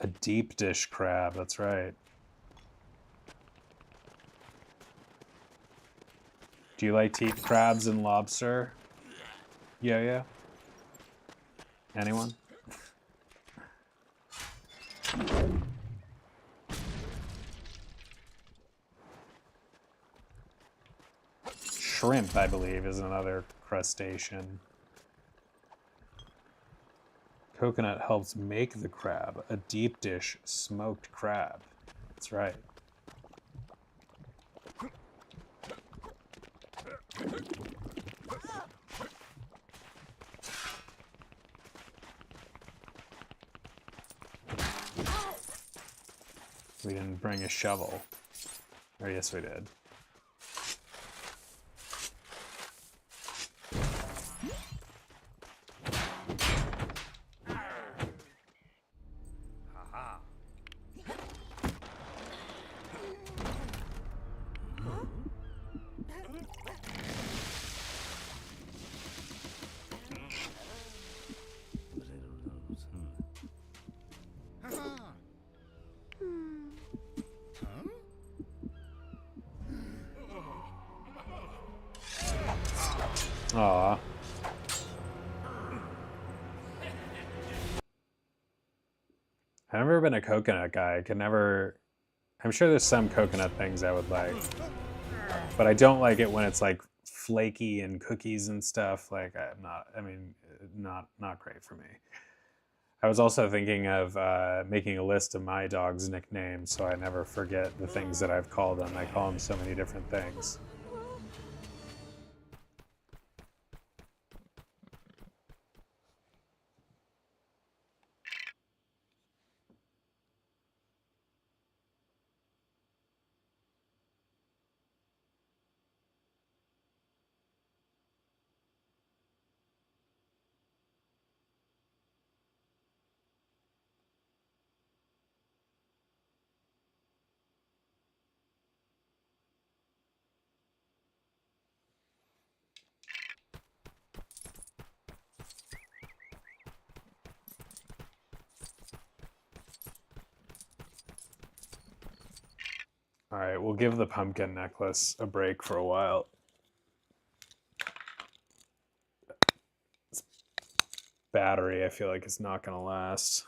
A deep dish crab, that's right. Do you like to eat crabs and lobster? Yeah. Anyone? Shrimp, I believe, is another crustacean. Coconut helps make the crab, a deep dish smoked crab. That's right. We didn't bring a shovel. Or yes, we did. Aw. I've never been a coconut guy. I could never... I'm sure there's some coconut things I would like. But I don't like it when it's like flaky and cookies and stuff. Like, not great for me. I was also thinking of making a list of my dog's nicknames so I never forget the things that I've called them. I call them so many different things. All right, we'll give the pumpkin necklace a break for a while. This battery, I feel like it's not going to last.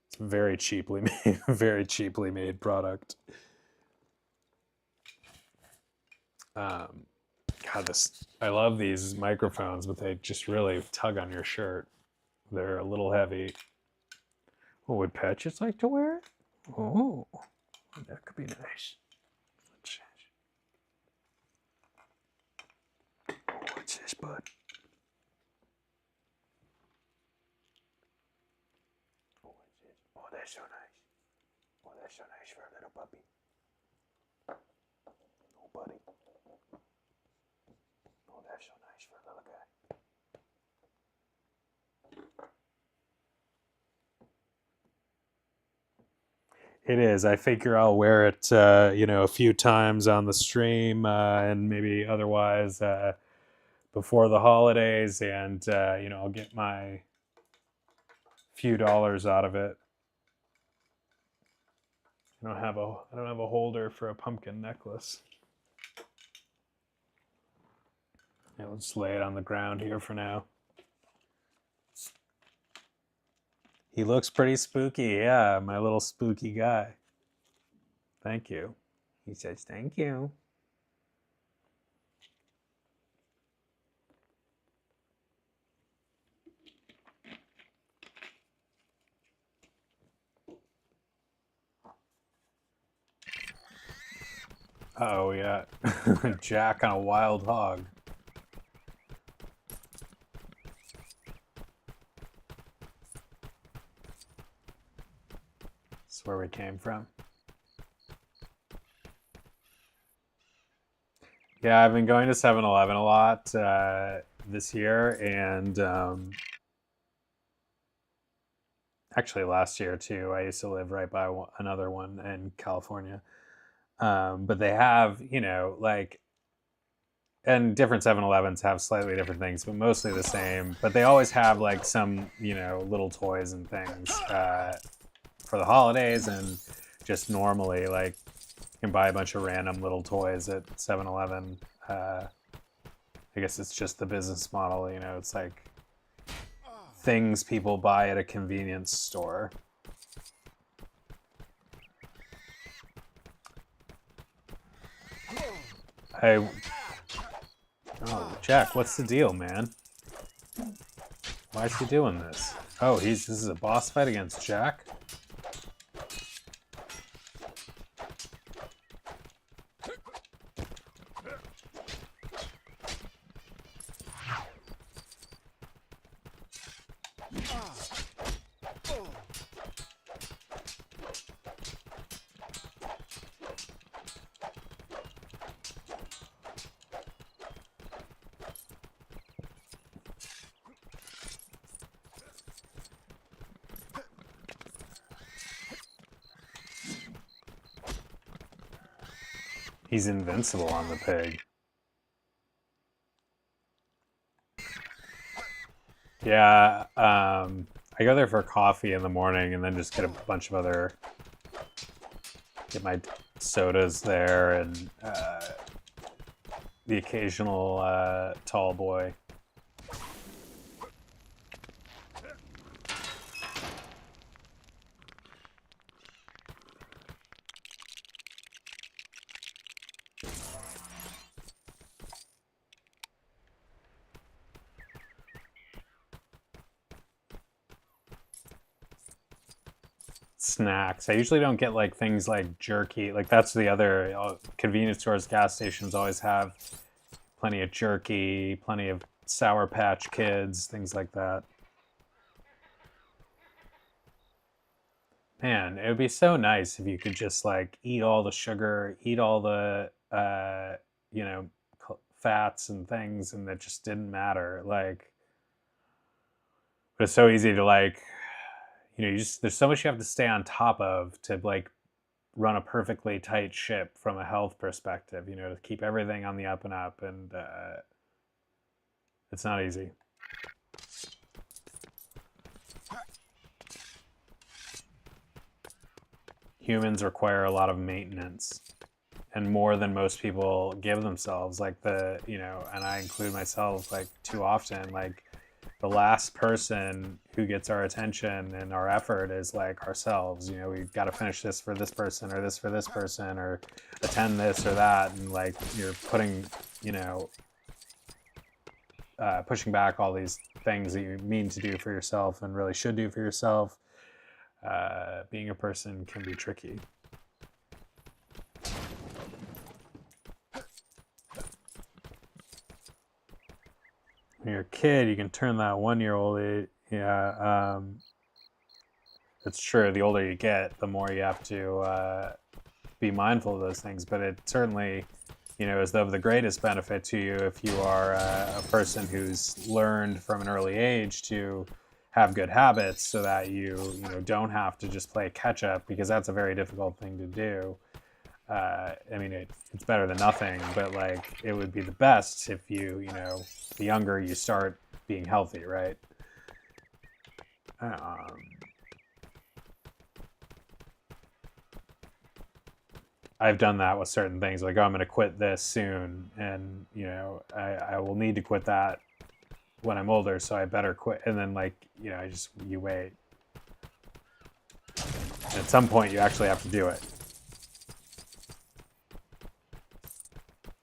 It's very cheaply made, very cheaply made product. God, I love these microphones, but they just really tug on your shirt. They're a little heavy. Oh, would Patches like to wear it? Oh, that could be nice. Oh, what's this, bud? Oh, what's this? Oh, that's so nice. Oh, that's so nice for a little puppy. Oh, buddy. Oh, that's so nice for a little guy. It is. I figure I'll wear it, a few times on the stream and maybe otherwise before the holidays, and I'll get my few dollars out of it. I don't have a holder for a pumpkin necklace. Yeah, let's lay it on the ground here for now. He looks pretty spooky. Yeah, my little spooky guy. Thank you. He says, thank you. Oh, yeah. Jack on a wild hog. That's where we came from. Yeah, I've been going to 7-Eleven a lot this year, and actually last year too. I used to live right by another one in California. But they have, like, and different 7-Elevens have slightly different things, but mostly the same. But they always have like some, little toys and things for the holidays, and just normally, like, you can buy a bunch of random little toys at 7-Eleven. I guess it's just the business model, it's like things people buy at a convenience store. Oh, Jack, what's the deal, man? Why is he doing this? Oh, this is a boss fight against Jack? He's invincible on the pig. Yeah, I go there for coffee in the morning and then just get a bunch of get my sodas there, and the occasional tall boy. Snacks. I usually don't get like things like jerky. Like, that's the other convenience stores, gas stations always have plenty of jerky, plenty of Sour Patch Kids, things like that. Man, it would be so nice if you could just like eat all the sugar, eat all the you know fats and things, and that just didn't matter. Like, but it's so easy to, like, there's so much you have to stay on top of to like run a perfectly tight ship from a health perspective, to keep everything on the up and up, and it's not easy. Humans require a lot of maintenance, and more than most people give themselves. Like, and I include myself, like, too often. Like, the last person who gets our attention and our effort is like ourselves. We've got to finish this for this person, or this for this person, or attend this or that, and like you're putting, pushing back all these things that you mean to do for yourself and really should do for yourself. Being a person can be tricky. When you're a kid, you can turn that 1-year-old. It's true. The older you get, the more you have to be mindful of those things. But it certainly, is of the greatest benefit to you if you are a person who's learned from an early age to have good habits, so that you don't have to just play catch up, because that's a very difficult thing to do. I mean, it's better than nothing, but like, it would be the best if the younger you start being healthy, right? I've done that with certain things, like, oh, I'm going to quit this soon, and I will need to quit that when I'm older, so I better quit. And then, like, you wait. At some point, you actually have to do it.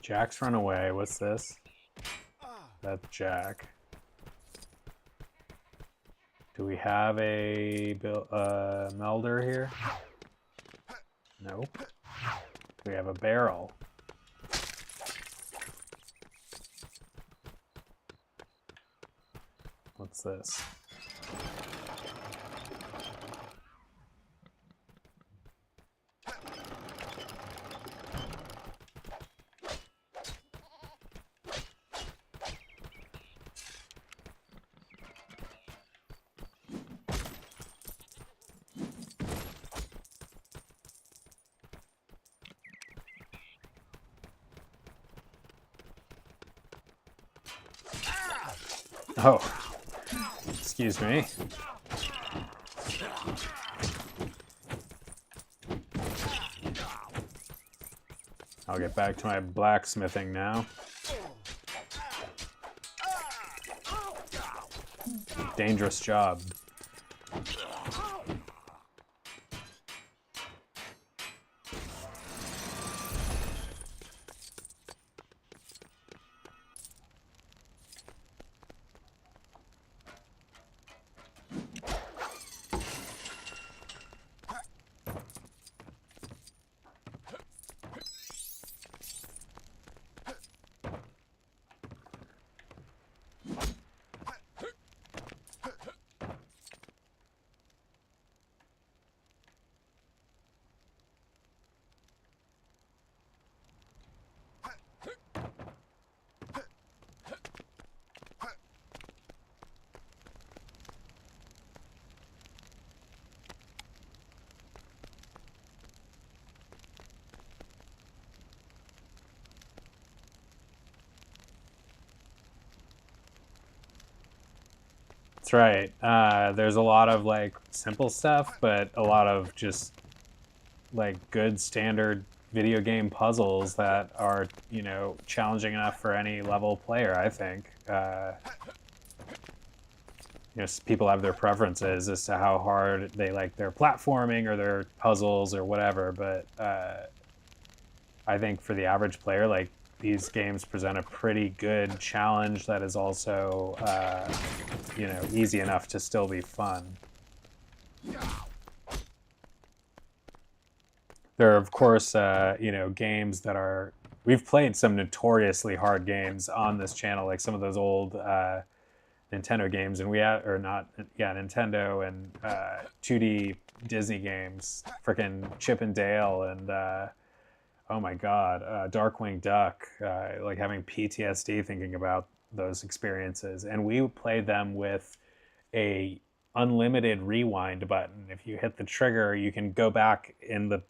Jack's run away. What's this? That's Jack. Do we have a melder here? Nope. We have a barrel. What's this? Oh, excuse me. I'll get back to my blacksmithing now. Dangerous job. That's right. There's a lot of like simple stuff, but a lot of just like good standard video game puzzles that are, you know, challenging enough for any level player, I think. You know, people have their preferences as to how hard they like their platforming or their puzzles or whatever, but I think for the average player, like, these games present a pretty good challenge that is also, you know, easy enough to still be fun. There are, of course, you know, games that are... We've played some notoriously hard games on this channel, like some of those old Nintendo games, and Nintendo and 2D Disney games, frickin' Chip and Dale, and oh my god, Darkwing Duck, like having PTSD thinking about those experiences. And we played them with a unlimited rewind button. If you hit the trigger, you can go back in the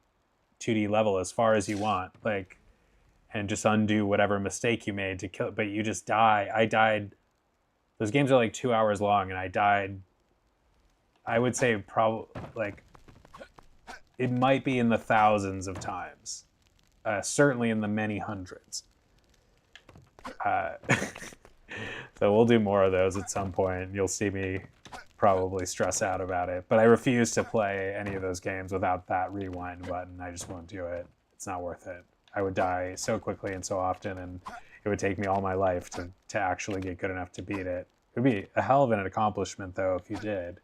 2D level as far as you want, like, and just undo whatever mistake you made to kill. But you just die. I died. Those games are like 2 hours long, and I died. I would say probably like it might be in the thousands of times. Certainly in the many hundreds. So we'll do more of those at some point. You'll see me probably stress out about it. But I refuse to play any of those games without that rewind button. I just won't do it. It's not worth it. I would die so quickly and so often, and it would take me all my life to actually get good enough to beat it. It would be a hell of an accomplishment, though, if you did.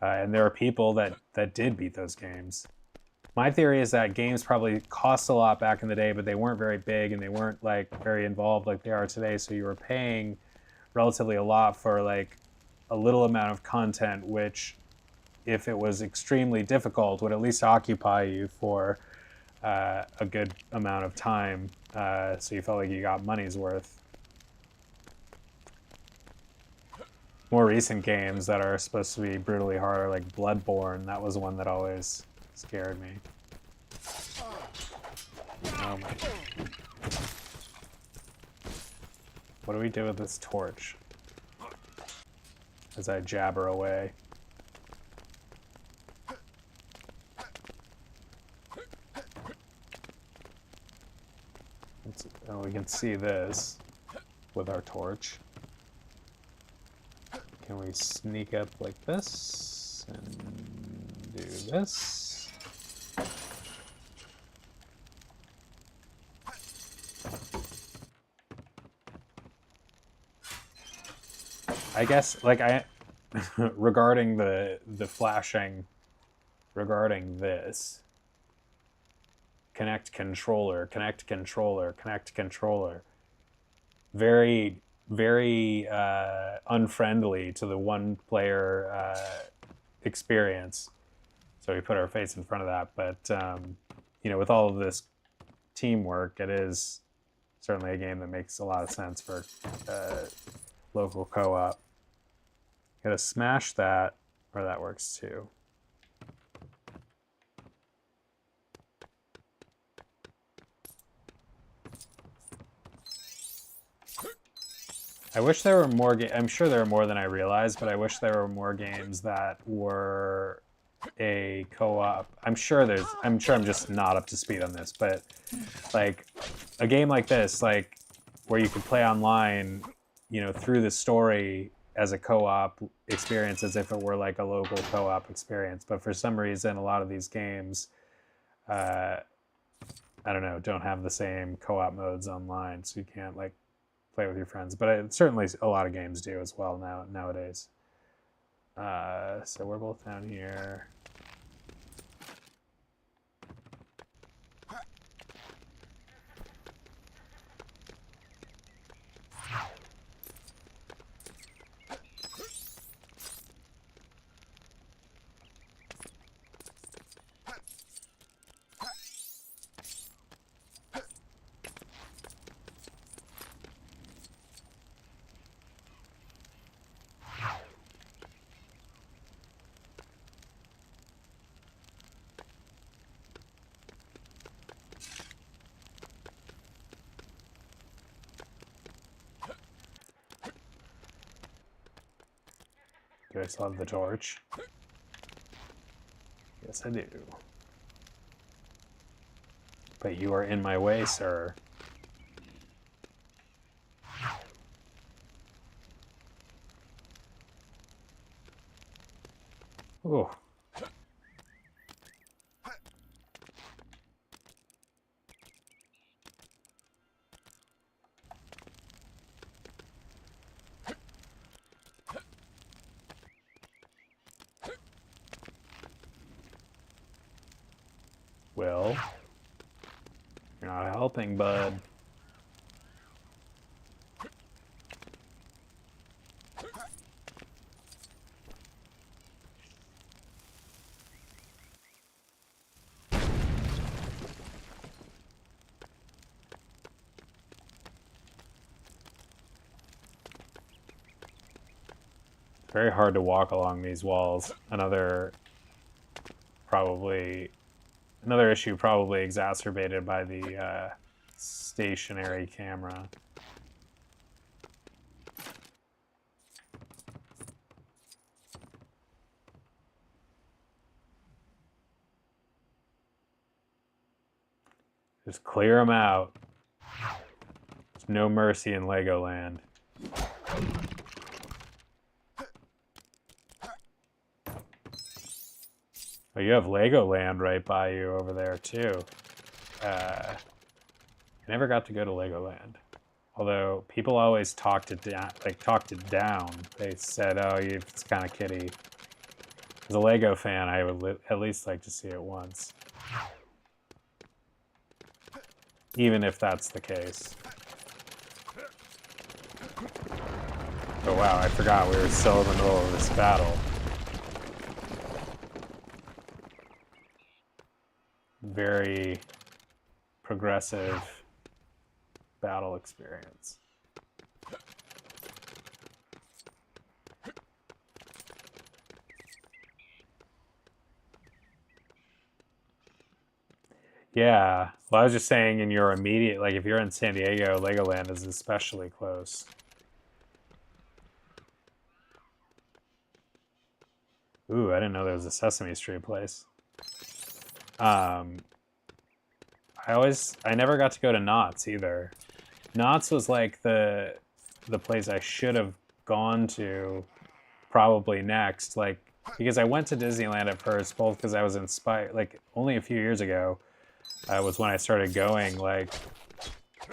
And there are people that did beat those games. My theory is that games probably cost a lot back in the day, but they weren't very big and they weren't like very involved like they are today. So you were paying relatively a lot for like a little amount of content, which, if it was extremely difficult, would at least occupy you for a good amount of time. So you felt like you got money's worth. More recent games that are supposed to be brutally hard are like Bloodborne. That was one that always scared me. Oh my. What do we do with this torch? As I jabber away. Oh, we can see this with our torch. Can we sneak up like this and do this? I guess, like, regarding the flashing, regarding this, connect controller, connect controller, connect controller. Very, very unfriendly to the one-player experience. So we put our face in front of that. But, you know, with all of this teamwork, it is certainly a game that makes a lot of sense for local co-op. Gotta smash that, or that works too. I wish there were more I'm sure there are more than I realized, but I wish there were more games that were a co-op. I'm sure I'm just not up to speed on this, but like a game like this, like where you could play online, you know, through the story as a co-op experience as if it were like a local co-op experience. But for some reason, a lot of these games, I don't know, don't have the same co-op modes online, so you can't like play with your friends. But certainly a lot of games do as well nowadays. So we're both down here. Do I still have the torch? Yes, I do. But you are in my way, sir. Ooh. Will, you're not helping, bud. It's very hard to walk along these walls. Another issue probably exacerbated by the stationary camera. Just clear them out. There's no mercy in Legoland. Oh, you have Legoland right by you over there too. I never got to go to Legoland. Although people always talked it down. They said, "Oh, it's kind of kiddie." As a Lego fan, I would at least like to see it once, even if that's the case. Oh wow, I forgot we were still in the middle of this battle. Very progressive battle experience. Yeah, well, I was just saying in your immediate, like if you're in San Diego, Legoland is especially close. Ooh, I didn't know there was a Sesame Street place. I never got to go to Knott's either. Knott's was like the place I should have gone to probably next, like because I went to Disneyland at first, both because I was inspired, like only a few years ago was when I started going like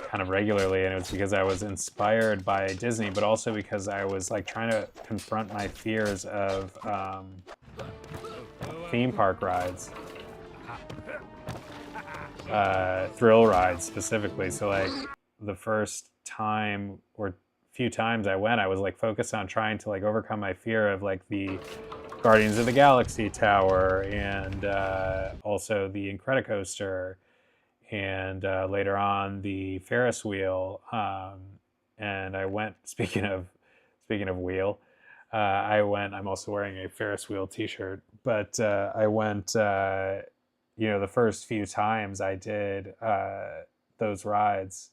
kind of regularly, and it was because I was inspired by Disney, but also because I was like trying to confront my fears of theme park rides. Thrill rides specifically. So like the first time or few times I went, I was like focused on trying to like overcome my fear of like the Guardians of the Galaxy Tower and also the Incredicoaster and later on the Ferris wheel. And I went, speaking of wheel, I'm also wearing a Ferris wheel t-shirt, but I went, the first few times I did those rides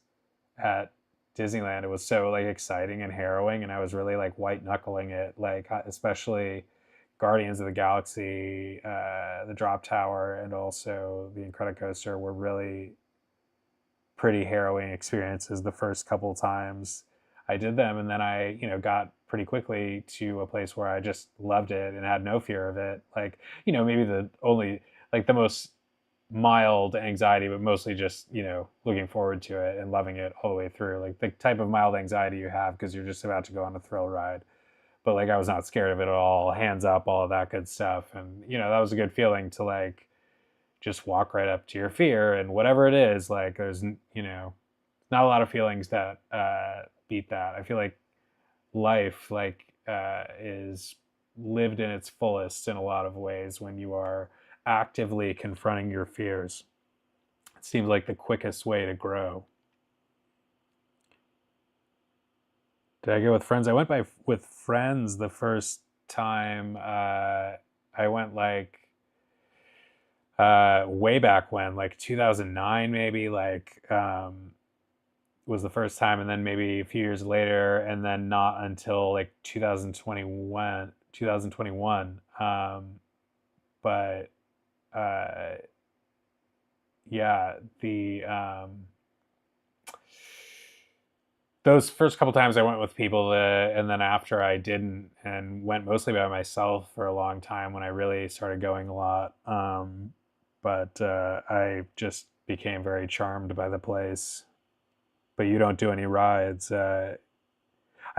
at Disneyland, it was so like exciting and harrowing, and I was really like white knuckling it, like especially Guardians of the Galaxy, the Drop Tower, and also the Incredicoaster were really pretty harrowing experiences the first couple times I did them, and then I, got pretty quickly to a place where I just loved it and had no fear of it. Like, maybe the only like the most mild anxiety, but mostly just, looking forward to it and loving it all the way through. Like the type of mild anxiety you have because you're just about to go on a thrill ride. But like I was not scared of it at all, hands up, all of that good stuff. And, that was a good feeling to like just walk right up to your fear and whatever it is, like there's, not a lot of feelings that beat that. I feel like life is lived in its fullest in a lot of ways when you are actively confronting your fears. It seems like the quickest way to grow. Did I go with friends? I went with friends the first time. I went like way back when, like 2009 maybe, was the first time, and then maybe a few years later, and then not until like 2021. But yeah, the those first couple times I went with people, and then after I didn't, and went mostly by myself for a long time when I really started going a lot. But I just became very charmed by the place. But you don't do any rides. I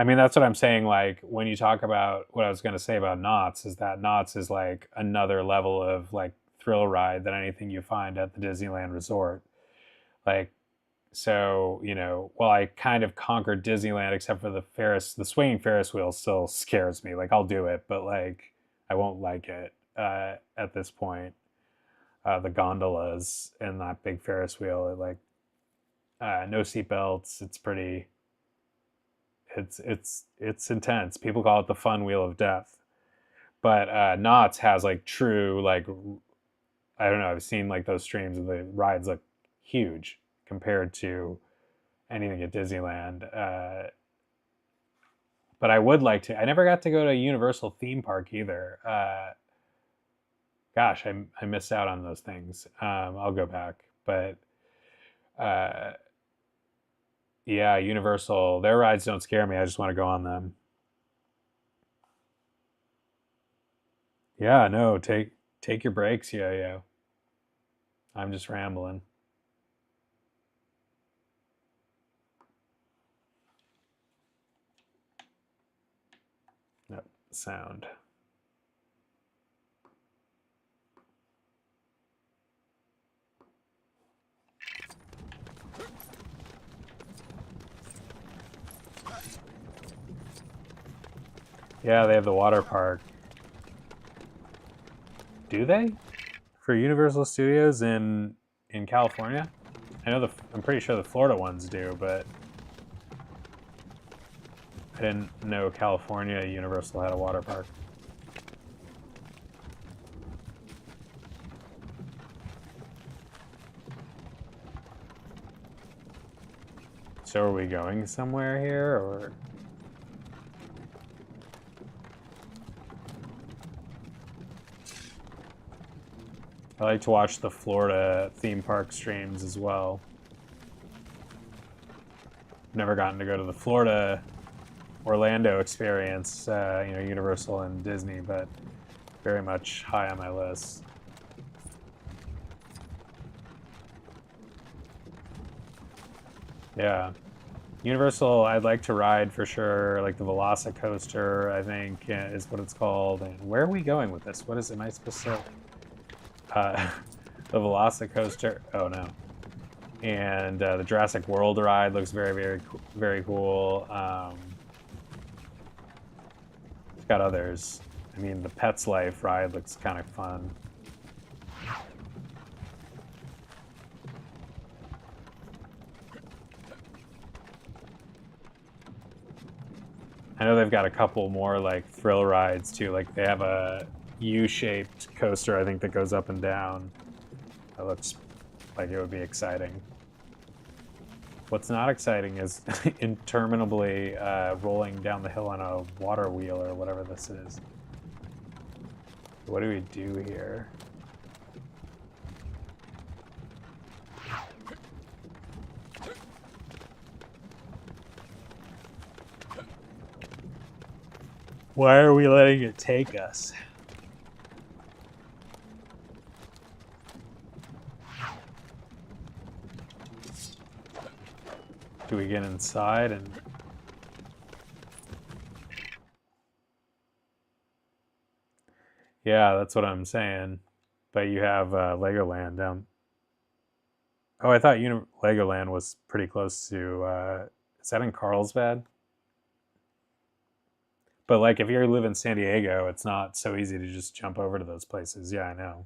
mean, that's what I'm saying. Like when you talk about what I was going to say about Knott's, is that Knott's is like another level of like thrill ride than anything you find at the Disneyland Resort. Like, so, while I kind of conquered Disneyland, except for the swinging Ferris wheel still scares me. Like I'll do it, but like I won't like it at this point. The gondolas and that big Ferris wheel, like no seatbelts. It's pretty. It's intense. People call it the fun wheel of death. But Knott's has like true, like, I don't know. I've seen like those streams and the rides look huge compared to anything at Disneyland. But I would like to. I never got to go to a Universal theme park either. Gosh, I missed out on those things. I'll go back, but yeah, Universal. Their rides don't scare me. I just want to go on them. Yeah, no, take your breaks, yo. I'm just rambling. Nope, sound. Yeah, they have the water park. Do they? For Universal Studios in California? I'm pretty sure the Florida ones do, but I didn't know California Universal had a water park. So are we going somewhere here, or? I like to watch the Florida theme park streams as well. Never gotten to go to the Florida Orlando experience, Universal and Disney, but very much high on my list. Yeah. Universal, I'd like to ride for sure, like the Velocicoaster, I think is what it's called. And where are we going with this? What is it? Am I supposed to? The Velocicoaster. Oh no. And the Jurassic World ride looks very, very, very cool. It's got others. I mean, the Pets Life ride looks kind of fun. I know they've got a couple more like thrill rides too. Like they have a U-shaped coaster, I think, that goes up and down. That looks like it would be exciting. What's not exciting is interminably rolling down the hill on a water wheel or whatever this is. What do we do here? Why are we letting it take us? Do we get inside and... Yeah, that's what I'm saying. But you have Legoland down... Oh, I thought Legoland was pretty close to... is that in Carlsbad? But like, if you live in San Diego, it's not so easy to just jump over to those places. Yeah, I know.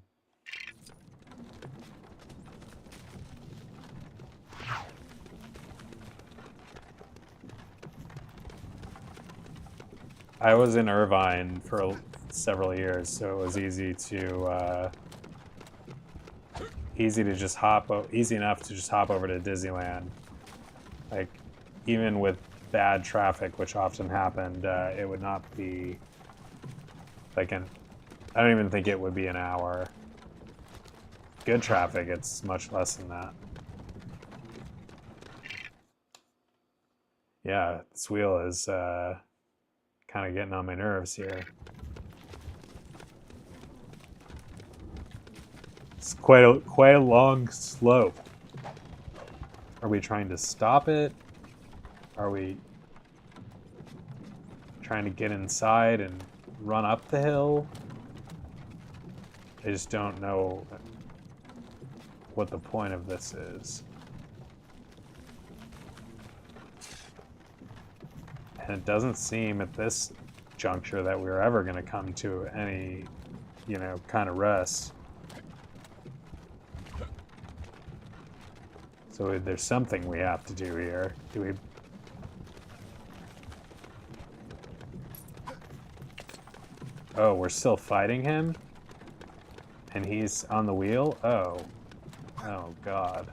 I was in Irvine for several years, so it was easy enough to just hop over to Disneyland. Like, even with bad traffic, which often happened, it would not be like I don't even think it would be an hour. Good traffic, it's much less than that. Yeah, this wheel is kind of getting on my nerves here. It's quite a long slope. Are we trying to stop it? Are we trying to get inside and run up the hill? I just don't know what the point of this is. And it doesn't seem at this juncture that we're ever going to come to any, kind of rest. So there's something we have to do here. Do we... Oh, we're still fighting him? And he's on the wheel? Oh. Oh, God.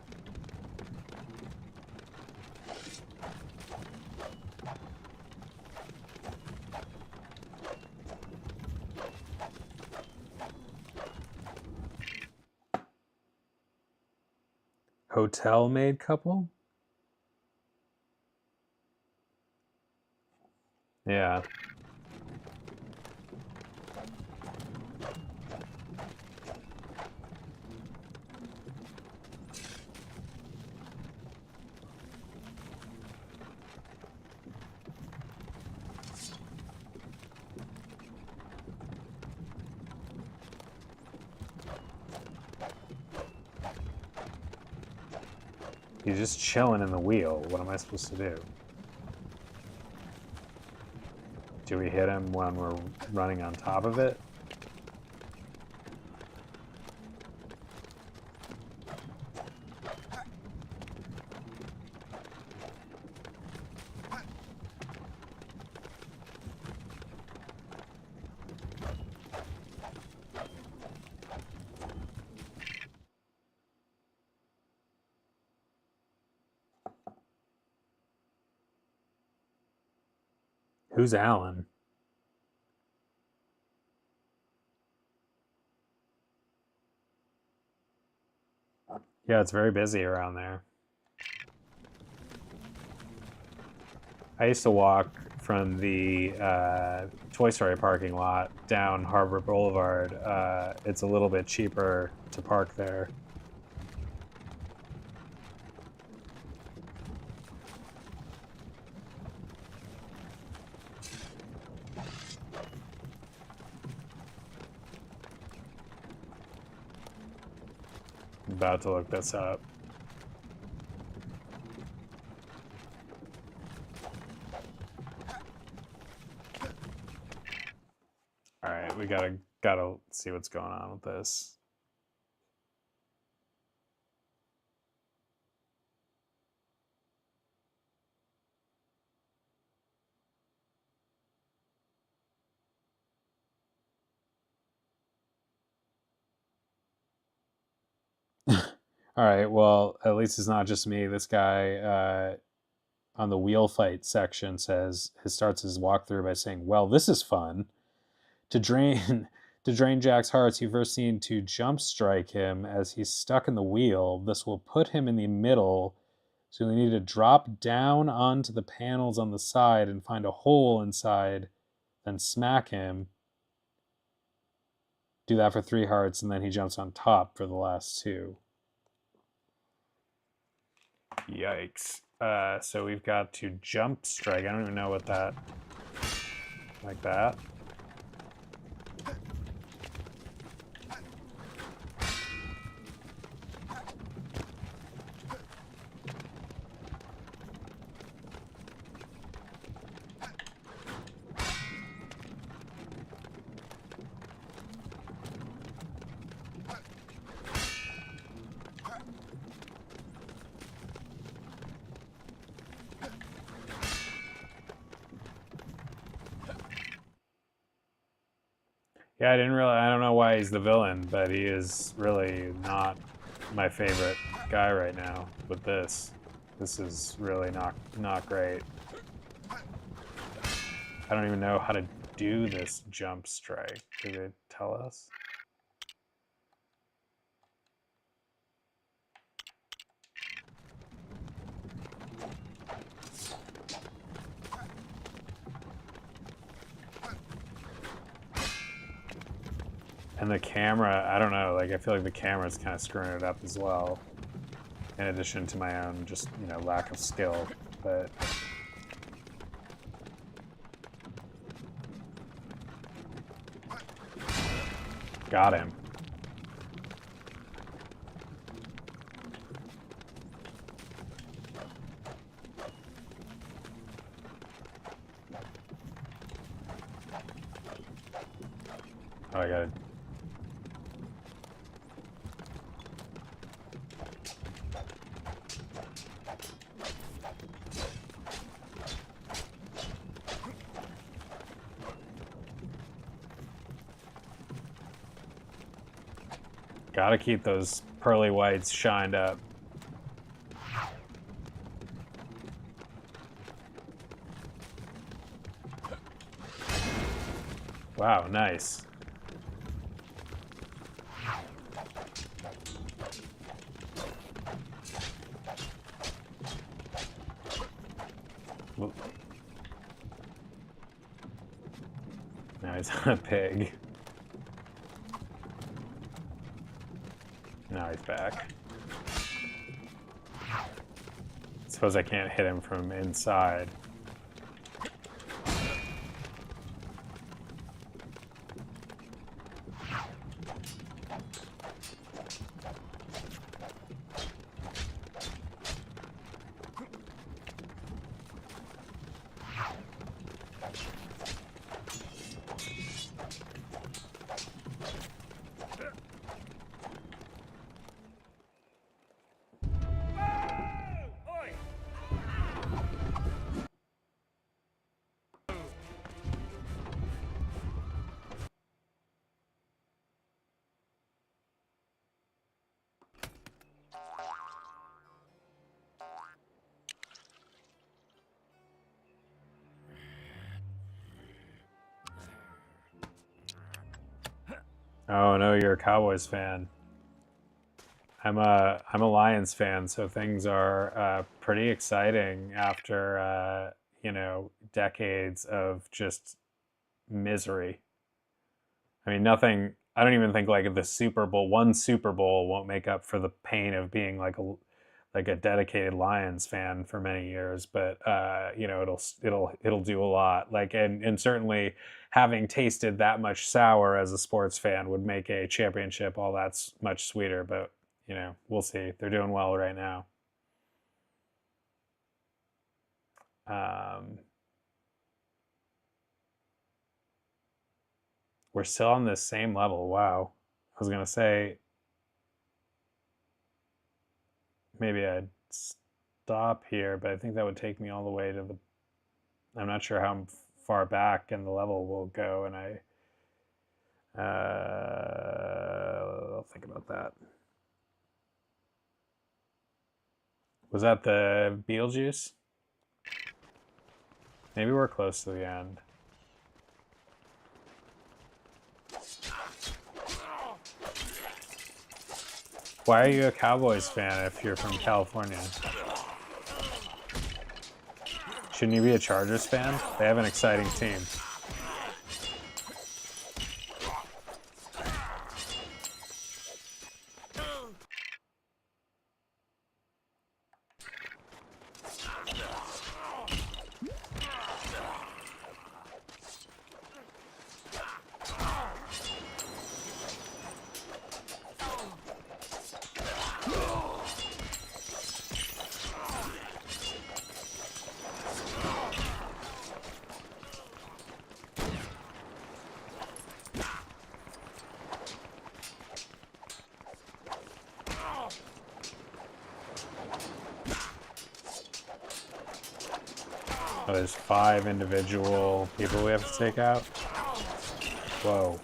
Hotel maid couple? Yeah. He's just chilling in the wheel. What am I supposed to do? Do we hit him when we're running on top of it? Who's Alan? Yeah, it's very busy around there. I used to walk from the Toy Story parking lot down Harbor Boulevard. It's a little bit cheaper to park there. I'm about to look this up. All right, we gotta see what's going on with this. All right, well, at least it's not just me. This guy on the wheel fight section starts his walkthrough by saying, "Well, this is fun. To drain to drain Jack's hearts, you first need to jump strike him as he's stuck in the wheel. This will put him in the middle. So you need to drop down onto the panels on the side and find a hole inside, then smack him. Do that for 3 hearts, and then he jumps on top for the last 2. Yikes. So we've got to jump strike. I don't even know what that... Like that. Yeah, I don't know why he's the villain, but he is really not my favorite guy right now with this. This is really not great. I don't even know how to do this jump strike. Did it tell us? And the camera, I don't know, like I feel like the camera's kind of screwing it up as well. In addition to my own just, lack of skill. But got him. Oh, I got it. Gotta keep those pearly whites shined up. Wow, nice. Now he's on a pig. Now he's back. Suppose I can't hit him from inside. Oh no, you're a Cowboys fan. I'm a Lions fan, so things are pretty exciting after decades of just misery. I mean, nothing. I don't even think like the Super Bowl, one Super Bowl, won't make up for the pain of being like a dedicated Lions fan for many years. But it'll do a lot. Like and certainly having tasted that much sour as a sports fan would make a championship all that's much sweeter. But we'll see. They're doing well right now. We're still on this same level. Wow. I was gonna say maybe I'd stop here, but I think that would take me all the way to the... I'm not sure how far back in the level will go, and I'll think about that. Was that the Beetlejuice? Maybe we're close to the end. Why are you a Cowboys fan if you're from California? Shouldn't you be a Chargers fan? They have an exciting team. Oh, there's 5 individual people we have to take out. Whoa.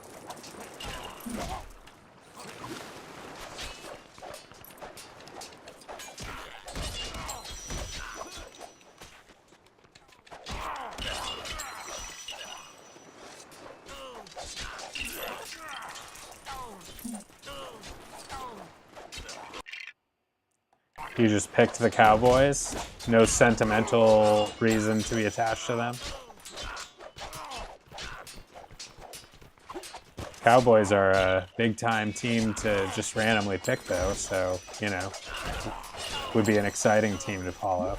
You just picked the Cowboys? No sentimental reason to be attached to them? Cowboys are a big-time team to just randomly pick, though, so, you know, would be an exciting team to follow.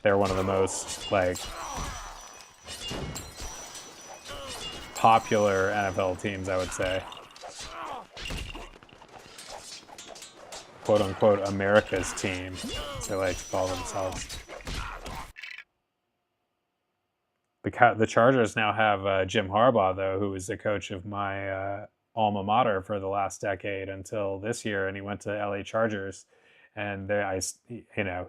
They're one of the most, like, popular NFL teams, I would say. Quote-unquote America's team, as they like to call themselves. The Chargers now have Jim Harbaugh, though, who was the coach of my alma mater for the last decade until this year, and he went to LA Chargers. And you know,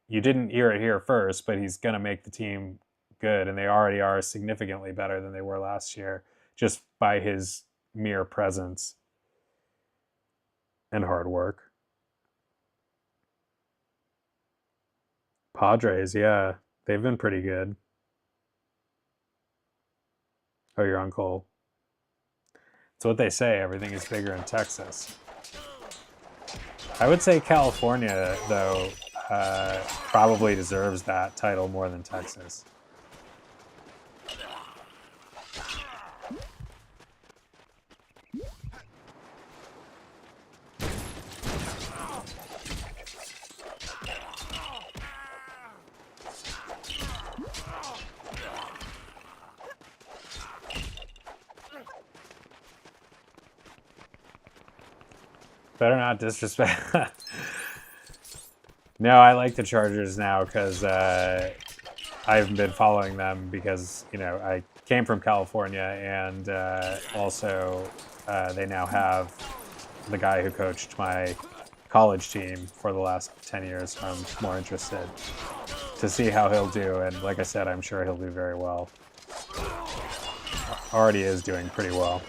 you didn't hear it here first, but he's going to make the team good, and they already are significantly better than they were last year, just by his mere presence and hard work. Padres, yeah, they've been pretty good. Oh, your uncle. It's what they say, everything is bigger in Texas. I would say California, though, probably deserves that title more than Texas. Better not disrespect. No, I like the Chargers now because I've been following them because, you know, I came from California, and also they now have the guy who coached my college team for the last 10 years. So I'm more interested to see how he'll do. And like I said, I'm sure he'll do very well. Already is doing pretty well.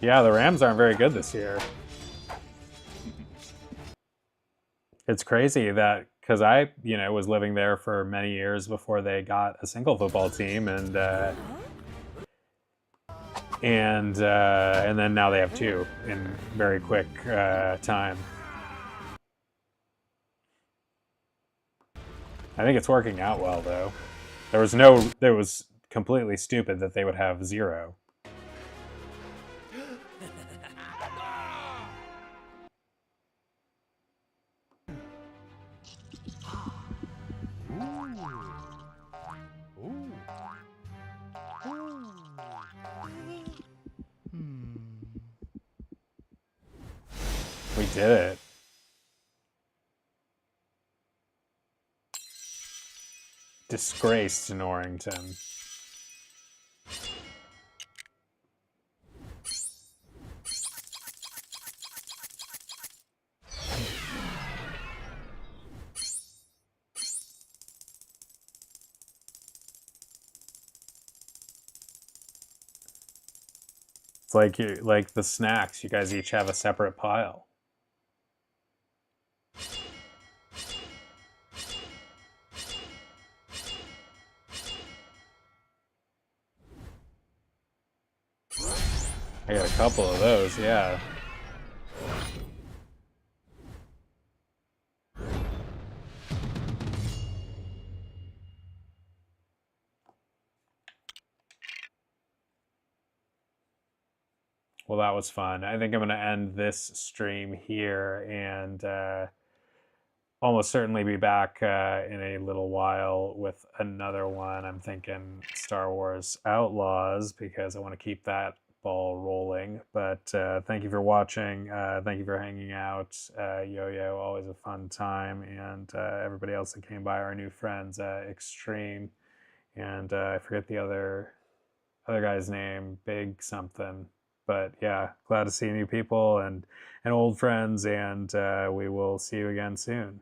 Yeah, the Rams aren't very good this year. It's crazy that because I, you know, was living there for many years before they got a single football team, and then now they have 2 in very quick time. I think it's working out well, though. There was completely stupid that they would have 0. We did it. Disgraced Norrington. It's like like the snacks. You guys each have a separate pile. I got a couple of those, yeah. Well, that was fun. I think I'm going to end this stream here and almost certainly be back in a little while with another one. I'm thinking Star Wars Outlaws because I want to keep that ball rolling. But thank you for watching. Thank you for hanging out. Yo-Yo, always a fun time. And everybody else that came by, our new friends, Extreme. And I forget the other guy's name, Big something. But yeah, glad to see new people and old friends, and we will see you again soon.